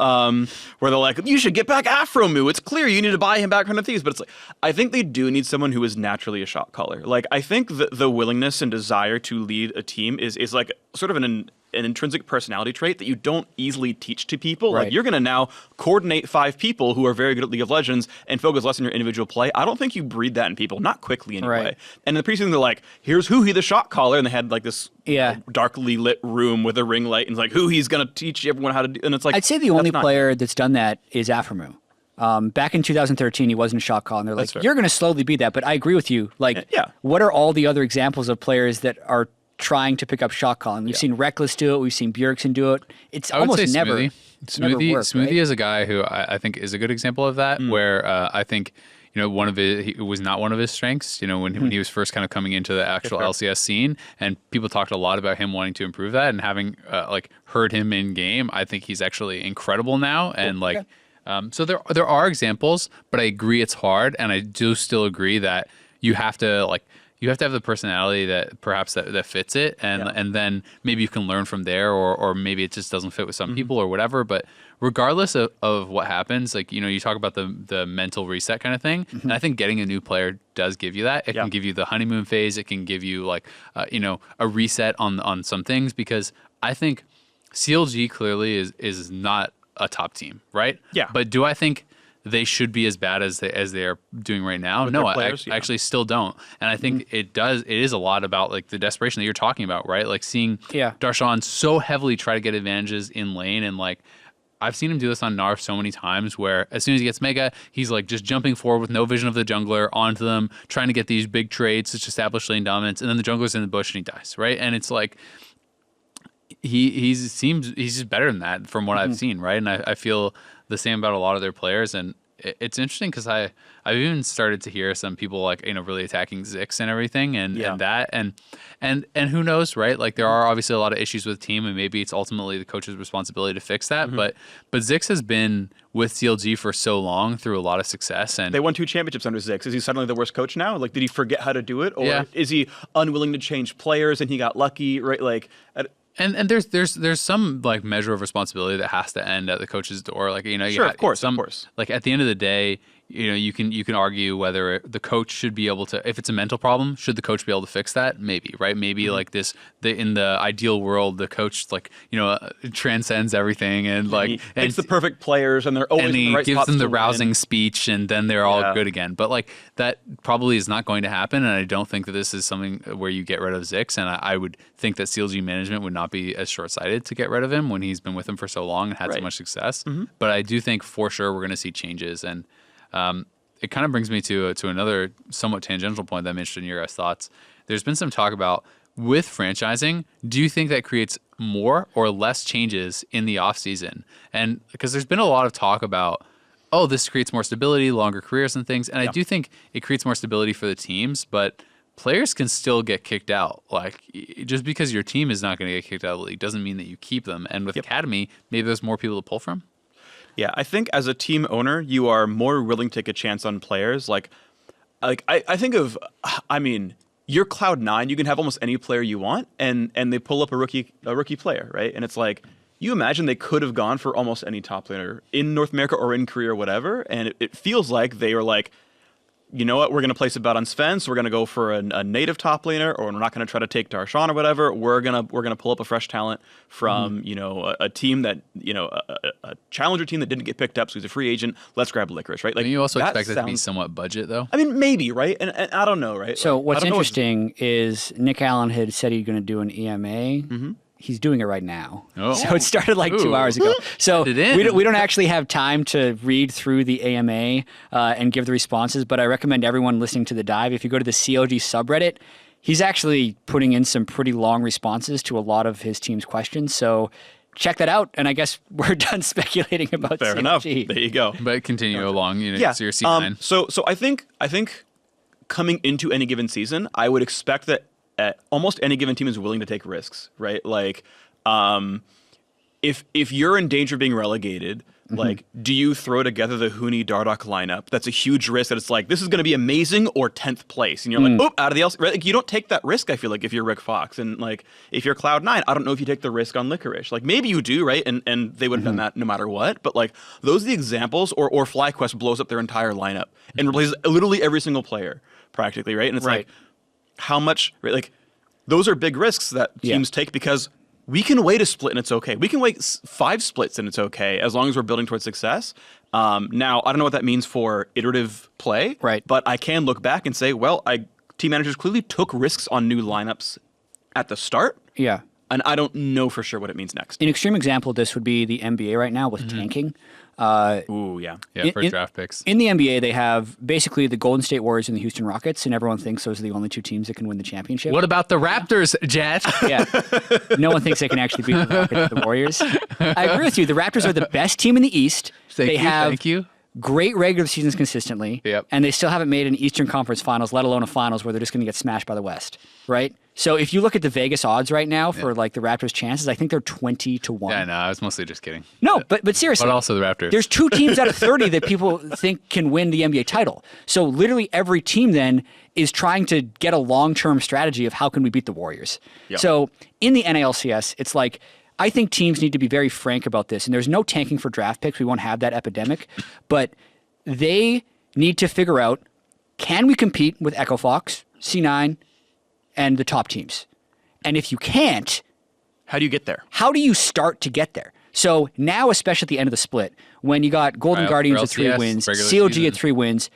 where they're like, you should get back Afromu. It's clear you need to buy him back from the Thieves, but it's like I think they do need someone who is naturally a shot caller. Like I think the willingness and desire to lead a team is like sort of an intrinsic personality trait that you don't easily teach to people. Right. Like you're going to now coordinate 5 people who are very good at League of Legends and focus less on your individual play. I don't think you breed that in people, not quickly anyway. Right. And in the preseason, they're like, here's Huhi the shot caller, and they had like this Yeah. darkly lit room with a ring light, and it's like Huhi's going to teach everyone how to do. And it's like I'd say the only player that's done that is Afromu. Back in 2013, he wasn't a shot call, and they're like, fair. you're going to slowly be that. But I agree with you. Like, what are all the other examples of players that are trying to pick up shot calling? We've seen Reckless do it. We've seen Bjergsen do it. It's I would almost say never. Smoothie worked, Smoothie right? is a guy who I think is a good example of that, where I think one of it was not one of his strengths. When he was first kind of coming into the actual LCS scene, and people talked a lot about him wanting to improve that, and having heard him in game, I think he's actually incredible now, and so there are examples, but I agree it's hard, and I do still agree that you have to have the personality that perhaps that fits it, and then maybe you can learn from there, or maybe it just doesn't fit with some people or whatever. But regardless of what happens, you talk about the mental reset kind of thing, and I think getting a new player does give you that. It can give you the honeymoon phase. It can give you a reset on some things, because I think CLG clearly is not a top team, right? Yeah. But do I think they should be as bad as they are doing right now? No, players, I actually still don't. And I think it is a lot about like the desperation that you're talking about, right? Like seeing Darshan so heavily try to get advantages in lane, and like I've seen him do this on Narf so many times, where as soon as he gets Mega, he's like just jumping forward with no vision of the jungler onto them, trying to get these big trades to establish lane dominance, and then the jungler's in the bush and he dies, right? And it's like he's just better than that from what I've seen, right? And I feel the same about a lot of their players, and it's interesting because I've even started to hear some people like really attacking Zix and everything and that and who knows, right? Like there are obviously a lot of issues with the team, and maybe it's ultimately the coach's responsibility to fix that. But Zix has been with CLG for so long through a lot of success, and they won 2 championships under Zix. Is he suddenly the worst coach now? Like, did he forget how to do it, or is he unwilling to change players and he got lucky? Right, like. And there's some like measure of responsibility that has to end at the coach's door. Like sure, of course. Like at the end of the day, you can argue whether the coach should be able to, if it's a mental problem, should the coach be able to fix that? Maybe, right? Maybe like in the ideal world, the coach transcends everything and like picks the perfect players, and they're always and in he the right gives spots them the to rousing win. speech, and then they're all good again. But like that probably is not going to happen, and I don't think that this is something where you get rid of Zix. And I would think that CLG management would not be as short-sighted to get rid of him when he's been with them for so long and had so much success. But I do think for sure we're going to see changes, and it kind of brings me to another somewhat tangential point that I'm interested in your guys' thoughts. There's been some talk about with franchising, do you think that creates more or less changes in the offseason? And because there's been a lot of talk about, oh, this creates more stability, longer careers and things. And I do think it creates more stability for the teams, but players can still get kicked out. Like just because your team is not going to get kicked out of the league doesn't mean that you keep them. And with Academy, maybe there's more people to pull from. Yeah, I think as a team owner, you are more willing to take a chance on players. Like I think of, I mean, you're Cloud9, you can have almost any player you want, and they pull up a rookie player, right? And it's like, you imagine they could have gone for almost any top laner in North America or in Korea or whatever, and it feels like they were like, you know what, we're going to place a bet on Sven, so we're going to go for a native top laner, or we're not going to try to take Darshan or whatever. We're gonna pull up a fresh talent from a team that a challenger team that didn't get picked up, so he's a free agent. Let's grab Licorice, right? Like you also expect it to be somewhat budget, though. I mean, maybe, right? And I don't know, right? So like, what's interesting is Nick Allen had said he's going to do an EMA. He's doing it right now. Oh. So it started like 2 hours ago. So we don't actually have time to read through the AMA and give the responses, but I recommend everyone listening to the dive, if you go to the CLG subreddit, he's actually putting in some pretty long responses to a lot of his team's questions. So check that out, and I guess we're done speculating about Fair CLG. enough. There you go. But continue along. So your C9. So I think coming into any given season, I would expect that almost any given team is willing to take risks, right? Like, if you're in danger of being relegated, like, do you throw together the Huni Dardoch lineup? That's a huge risk. That it's like, this is going to be amazing, or 10th place, and you're like, oh, out of the LCS. Right? Like, you don't take that risk. I feel like if you're Rick Fox, and like if you're Cloud9, I don't know if you take the risk on Licorice. Like maybe you do, right? And they would have done that no matter what. But like those are the examples. Or FlyQuest blows up their entire lineup and replaces literally every single player practically, right? And it's like, how much, right? Like, those are big risks that teams take, because we can wait a split and it's okay. We can wait 5 splits and it's okay, as long as we're building towards success. Now, I don't know what that means for iterative play, but I can look back and say, well, team managers clearly took risks on new lineups at the start. Yeah. And I don't know for sure what it means next. An extreme example of this would be the NBA right now with tanking. Ooh, yeah. Yeah, for draft picks. In the NBA, they have basically the Golden State Warriors and the Houston Rockets, and everyone thinks those are the only 2 teams that can win the championship. What about the Raptors, Jet? Yeah. No one thinks they can actually beat the Rockets or the Warriors. I agree with you. The Raptors are the best team in the East. Thank you. Great regular seasons consistently, and they still haven't made an Eastern Conference Finals, let alone a Finals where they're just going to get smashed by the West, right? So if you look at the Vegas odds right now for like the Raptors' chances, I think they're 20-1. Yeah, no, I was mostly just kidding. No, but seriously. But also the Raptors. There's 2 teams out of 30 that people think can win the NBA title. So literally every team then is trying to get a long-term strategy of how can we beat the Warriors. Yep. So in the NA LCS, it's like, I think teams need to be very frank about this. And there's no tanking for draft picks. We won't have that epidemic. But they need to figure out, can we compete with Echo Fox, C9, and the top teams? And if you can't, how do you get there? How do you start to get there? So now, especially at the end of the split, when you got Golden Guardians at 3 wins, CLG at 3 wins,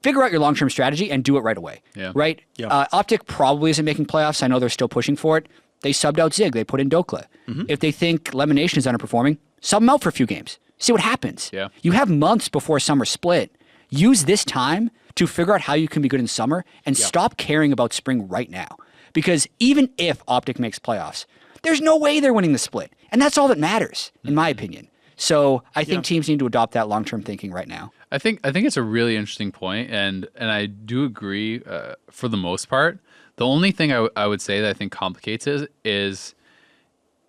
figure out your long-term strategy and do it right away. Right? Optic probably isn't making playoffs. I know they're still pushing for it. They subbed out Zig. They put in Dokla. If they think Lemonation is underperforming, sub them out for a few games. See what happens. You have months before summer split. Use this time to figure out how you can be good in summer and stop caring about spring right now. Because even if Optic makes playoffs, there's no way they're winning the split. And that's all that matters, in my opinion. So I think teams need to adopt that long-term thinking right now. I think it's a really interesting point, and I do agree for the most part. The only thing I would say that I think complicates it is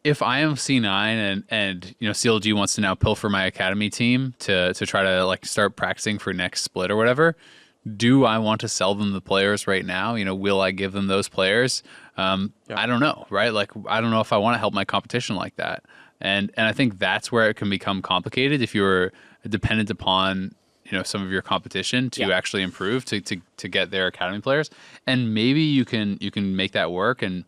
if I am C9 and CLG wants to now pilfer my academy team to try to like start practicing for next split or whatever, do I want to sell them the players right now? Will I give them those players? I don't know, right? Like I don't know if I want to help my competition like that. And I think that's where it can become complicated if you're dependent upon some of your competition to actually improve to get their academy players. And maybe you can make that work, and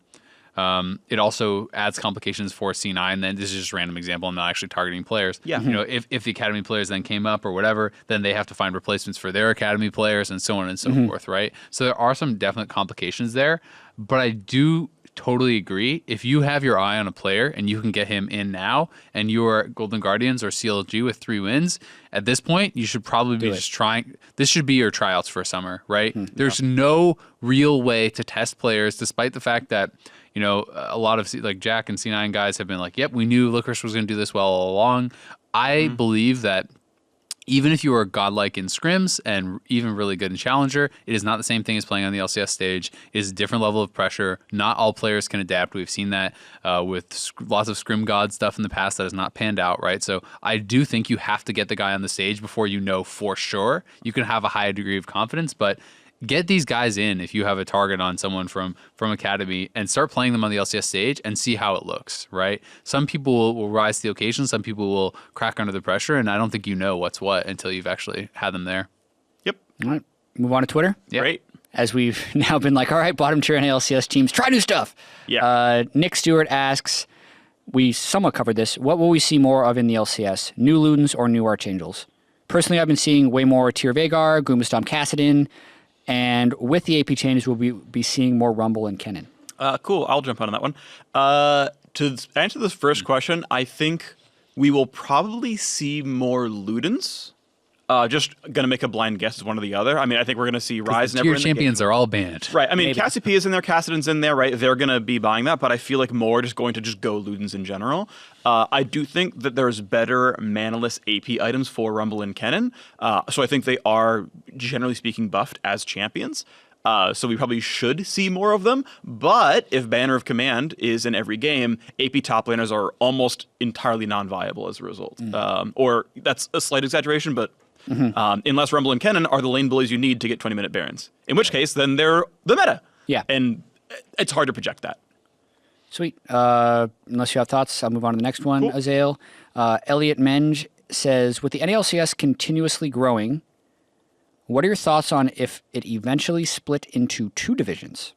it also adds complications for C9. Then this is just a random example. I'm not actually targeting players. Yeah. If the academy players then came up or whatever, then they have to find replacements for their academy players and so on and so forth, right? So there are some definite complications there. But I do totally agree. If you have your eye on a player and you can get him in now, and you are Golden Guardians or CLG with 3 wins, at this point you should probably be just trying. This should be your tryouts for summer, right? There's no real way to test players, despite the fact that a lot of like Jack and C9 guys have been like, yep, we knew Licorice was going to do this well all along. I believe that even if you are godlike in scrims and even really good in Challenger, it is not the same thing as playing on the LCS stage. It is a different level of pressure. Not all players can adapt. We've seen that with lots of scrim god stuff in the past that has not panned out, right? So I do think you have to get the guy on the stage before you know for sure. You can have a high degree of confidence, but get these guys in if you have a target on someone from Academy, and start playing them on the LCS stage and see how it looks, right? Some people will rise to the occasion. Some people will crack under the pressure, and I don't think you know what's what until you've actually had them there. Yep. All right. Move on to Twitter. Yep. Great. As we've now been like, all right, bottom tier NA LCS teams, try new stuff. Yeah. Nick Stewart asks, we somewhat covered this, what will we see more of in the LCS? New Ludens or new Archangels? Personally, I've been seeing way more Tyr Vagar, Goombastomp Kassadin, and with the AP changes, we'll be seeing more Rumble and Kennen. Cool. I'll jump on that one. To answer this first question, I think we will probably see more Ludens. Just going to make a blind guess as one or the other. I mean, I think we're going to see Ryze never Tier in the champions game. are all banned. Right. I mean, Cassiopeia is in there, Kassadin's in there, right? They're going to be buying that, but I feel like more just going to just go Ludens in general. I do think that there's better manaless AP items for Rumble and Kennen, so I think they are, generally speaking, buffed as champions. So we probably should see more of them. But if Banner of Command is in every game, AP top laners are almost entirely non-viable as a result. Or that's a slight exaggeration, but unless Rumble and Kennen are the lane bullies you need to get 20-minute Barons. In which case, then they're the meta. Yeah. And it's hard to project that. Sweet. Unless you have thoughts, I'll move on to the next one, Cool. Azael. Elliot Menge says, with the NALCS continuously growing, what are your thoughts on if it eventually split into 2 divisions,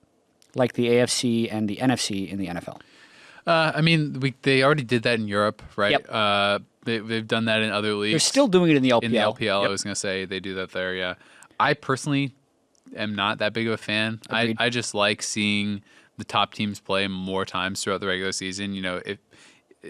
like the AFC and the NFC in the NFL? I mean, they already did that in Europe, right? Yep. They've done that in other leagues. They're still doing it in the LPL. In the LPL, Yep. I was going to say they do that there, yeah. I personally am not that big of a fan. I just like seeing the top teams play more times throughout the regular season.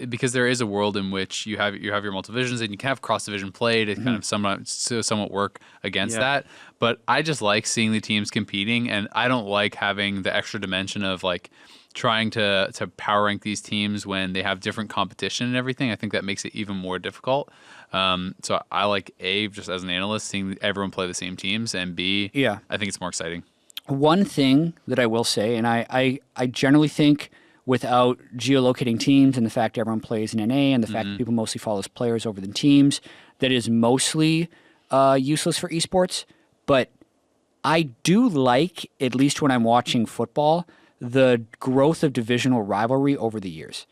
Because there is a world in which you have your multiple divisions and you can have cross division play to kind of somewhat work against that. But I just like seeing the teams competing, and I don't like having the extra dimension of like trying to power rank these teams when they have different competition and everything. I think that makes it even more difficult. So I like A, just as an analyst, seeing everyone play the same teams, and B, I think it's more exciting. One thing that I will say, and I generally think without geolocating teams and the fact everyone plays in NA and the fact that people mostly follow players over than teams, that is mostly useless for esports. But I do like, at least when I'm watching football, the growth of divisional rivalry over the years.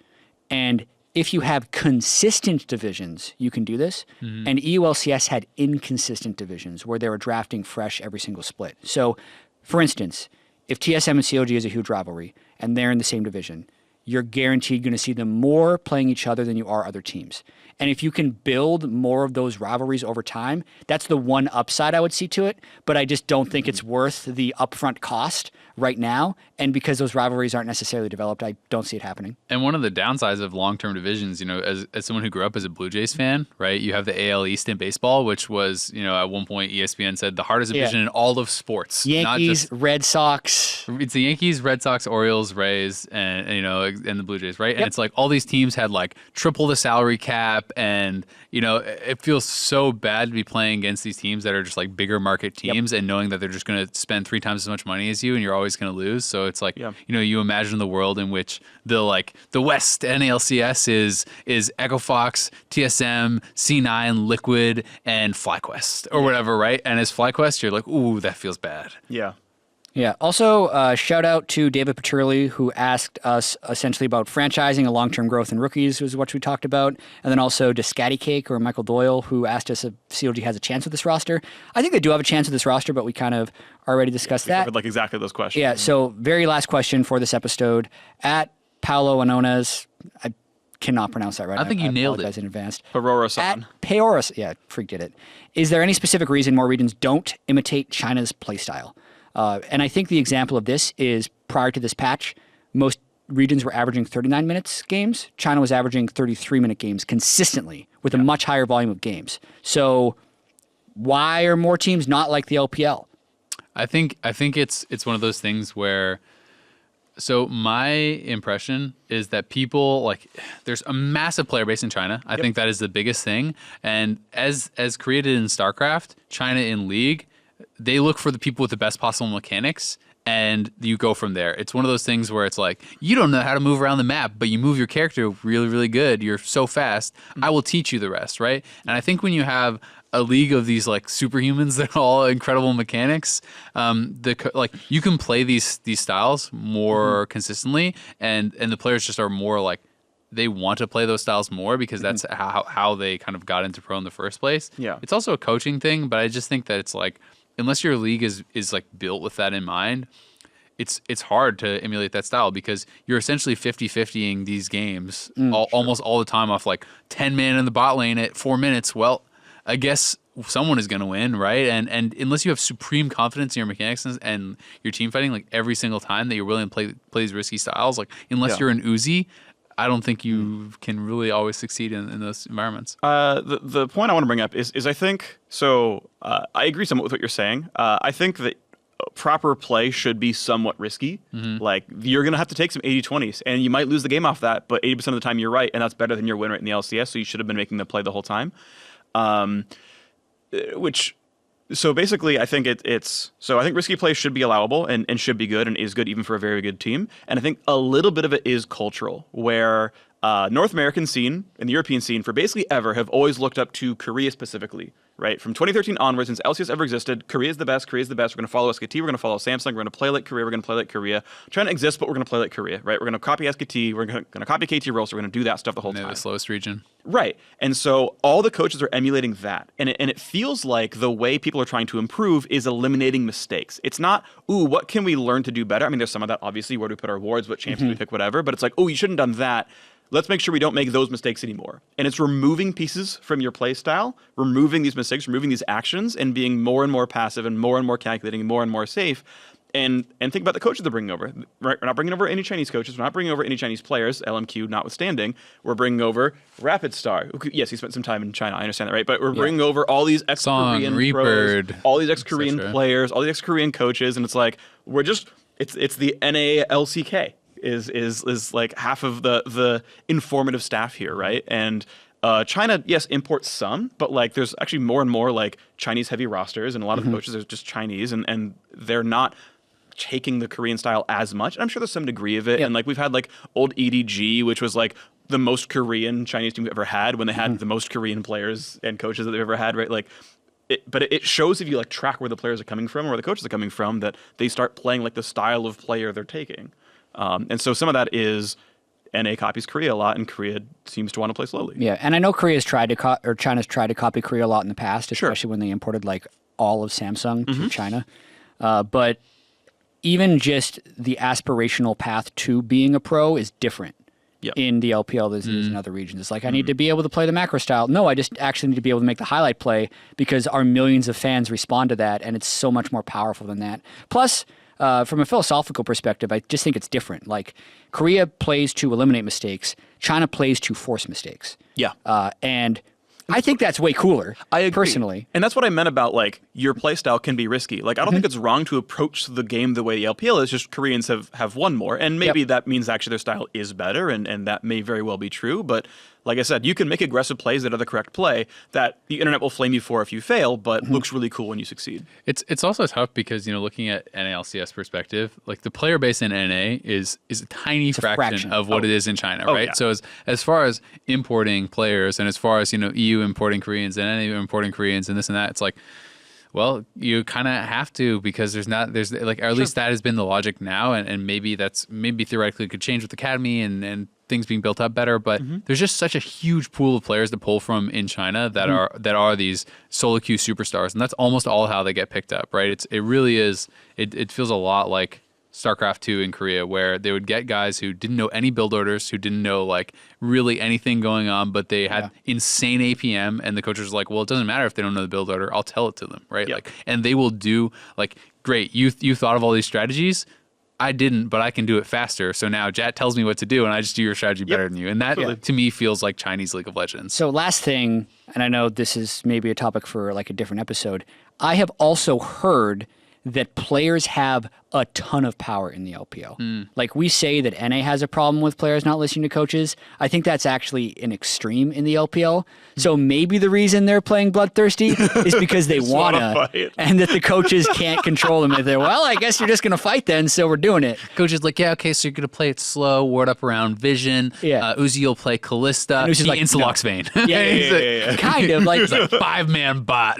And if you have consistent divisions, you can do this. And EULCS had inconsistent divisions where they were drafting fresh every single split. So, for instance, if TSM and CLG is a huge rivalry and they're in the same division, you're guaranteed going to see them more playing each other than you are other teams. And if you can build more of those rivalries over time, that's the one upside I would see to it. But I just don't think it's worth the upfront cost right now. And because those rivalries aren't necessarily developed, I don't see it happening. And one of the downsides of long-term divisions, as someone who grew up as a Blue Jays fan, right? You have the AL East in baseball, which was, at one point ESPN said the hardest division in all of sports. Yankees, Red Sox. It's the Yankees, Red Sox, Orioles, Rays, and and the Blue Jays, right? And it's like all these teams had like triple the salary cap, and it feels so bad to be playing against these teams that are just like bigger market teams, and knowing that they're just going to spend 3 times as much money as you, and you're always going to lose. So it's like you imagine the world in which the West NA LCS is Echo Fox, TSM, C9, Liquid, and FlyQuest or whatever, right? And as FlyQuest, you're like, ooh, that feels bad. Yeah. Yeah. Also, shout out to David Peturli, who asked us essentially about franchising and long-term growth in rookies, was what we talked about. And then also to Scatty Cake or Michael Doyle, who asked us if CLG has a chance with this roster. I think they do have a chance with this roster, but we kind of already discussed that. Covered like exactly those questions. Yeah. So very last question for this episode. At Paolo Anonas, I cannot pronounce that right. I think you nailed it in advance. Peororo-san. At Peoros, yeah, Phreak did it. Is there any specific reason more regions don't imitate China's playstyle? And I think the example of this is prior to this patch, most regions were averaging 39 minutes games. China was averaging 33-minute games consistently with a much higher volume of games. So why are more teams not like the LPL? I think it's one of those things where. So my impression is that people there's a massive player base in China. I think that is the biggest thing. And as created in StarCraft, China in League, they look for the people with the best possible mechanics, and you go from there. It's one of those things where it's like, you don't know how to move around the map, but you move your character really, really good. You're so fast. I will teach you the rest, right? And I think when you have a league of these like superhumans that are all incredible mechanics, you can play these styles more consistently, and the players just are more like, they want to play those styles more because that's how they kind of got into pro in the first place. Yeah. It's also a coaching thing, but I just think that it's like, unless your league is like built with that in mind, it's hard to emulate that style because you're essentially 50-50ing these games almost all the time off like 10 man in the bot lane at 4 minutes. Well, I guess someone is going to win, right? And unless you have supreme confidence in your mechanics and your team fighting like every single time that you're willing to play these risky styles, like unless you're an Uzi, I don't think you can really always succeed in those environments. The point I want to bring up is I think, I agree somewhat with what you're saying. I think that proper play should be somewhat risky. Like, you're going to have to take some 80-20s, and you might lose the game off that, but 80% of the time you're right, and that's better than your win rate in the LCS, so you should have been making the play the whole time. So basically, I think I think risky play should be allowable and should be good and is good even for a very good team. And I think a little bit of it is cultural, where North American scene and the European scene for basically ever have always looked up to Korea specifically, right? From 2013 onwards, since LCS ever existed, Korea is the best, We're going to follow SKT, we're going to follow Samsung, we're going to play like Korea, we're going to play like Korea. Trying to exist, but we're going to play like Korea, right? We're going to copy SKT, we're going to copy KT Roll, so we're going to do that stuff the whole time. The slowest region. Right. And so all the coaches are emulating that. And it feels like the way people are trying to improve is eliminating mistakes. It's not, what can we learn to do better? I mean, there's some of that, obviously, where do we put our wards, what champions we pick, whatever. But it's like, you shouldn't have done that. Let's make sure we don't make those mistakes anymore. And it's removing pieces from your play style, removing these mistakes, removing these actions, and being more and more passive and more calculating and more safe. And think about the coaches they're bringing over. Right? We're not bringing over any Chinese coaches. We're not bringing over any Chinese players, LMQ notwithstanding. We're bringing over Rapid Star. Yes, he spent some time in China. I understand that, right? But we're bringing over all these ex-Korean pros, all these ex-Korean players, all these ex-Korean coaches, and it's like it's the NA LCK is like half of the informative staff here, right? And China, yes, imports some, but like there's actually more and more like Chinese heavy rosters, and a lot of the coaches are just Chinese, and they're not taking the Korean style as much. I'm sure there's some degree of it, and like we've had like old EDG, which was like the most Korean Chinese team we've ever had when they had the most Korean players and coaches that they've ever had, right? Like, but it shows if you like track where the players are coming from or where the coaches are coming from that they start playing like the style of player they're taking. And so some of that is NA copies Korea a lot, and Korea seems to want to play slowly. Yeah, and I know China's tried to copy Korea a lot in the past, especially when they imported like all of Samsung to China. But even just the aspirational path to being a pro is different in the LPL than it is in other regions. It's like, I need to be able to play the macro style. No, I just actually need to be able to make the highlight play because our millions of fans respond to that, and it's so much more powerful than that. Plus, from a philosophical perspective, I just think it's different. Like, Korea plays to eliminate mistakes. China plays to force mistakes. Yeah. And I think that's way cooler. I agree. Personally. And that's what I meant about, like, your playstyle can be risky. Like, I don't think it's wrong to approach the game the way the LPL is, just Koreans have won more. And maybe that means actually their style is better, and that may very well be true. But like I said, you can make aggressive plays that are the correct play that the internet will flame you for if you fail, but looks really cool when you succeed. It's also tough because, looking at NA LCS perspective, like the player base in NA is a tiny fraction of what it is in China, right? Yeah. So as far as importing players and as far as, EU importing Koreans and NA importing Koreans and this and that, it's like, well, you kind of have to because there's like, or at least that has been the logic now, and maybe theoretically could change with Academy and things being built up better, but there's just such a huge pool of players to pull from in China that are these solo queue superstars, and that's almost all how they get picked up, right? It really is. It feels a lot like StarCraft 2 in Korea, where they would get guys who didn't know any build orders, who didn't know like really anything going on, but they had insane APM, and the coaches were like, well, it doesn't matter if they don't know the build order, I'll tell it to them, right? Like, and they will do like, great, you thought of all these strategies, I didn't, but I can do it faster. So now Jat tells me what to do, and I just do your strategy better than you. And that, to me, feels like Chinese League of Legends. So last thing, and I know this is maybe a topic for like a different episode, I have also heard that players have a ton of power in the LPL. Like we say that NA has a problem with players not listening to coaches. I think that's actually an extreme in the LPL. So maybe the reason they're playing Bloodthirsty is because they wanna and that the coaches can't control them. If they're, well, I guess you're just gonna fight then, so we're doing it. Coach is like, yeah, okay, so you're gonna play it slow, ward up around Vision. Uzi will play Callista. Uzi's He like, insta-locks Vayne. Kind of like It's like 5-man bot.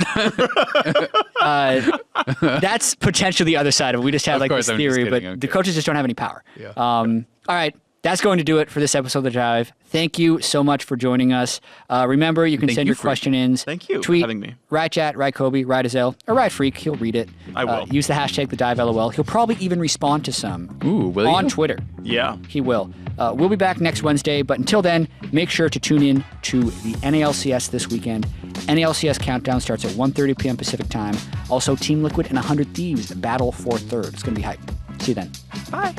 that's potentially the other side of it. We just have like this theory, but the coaches just don't have any power. All right. That's going to do it for this episode of The Drive. Thank you so much for joining us. Remember, you can send your question in. Thank you Tweet, for having me. Right Chat, right Kobe, right Azel, or right Phreak. He'll read it. I will. Use the hashtag TheDiveLOL. He'll probably even respond to some will you? Twitter. Yeah. He will. We'll be back next Wednesday, but until then, make sure to tune in to the NA LCS this weekend. NA LCS Countdown starts at 1:30 p.m. Pacific Time. Also, Team Liquid and 100 Thieves battle for third. It's going to be hype. See you then. Bye.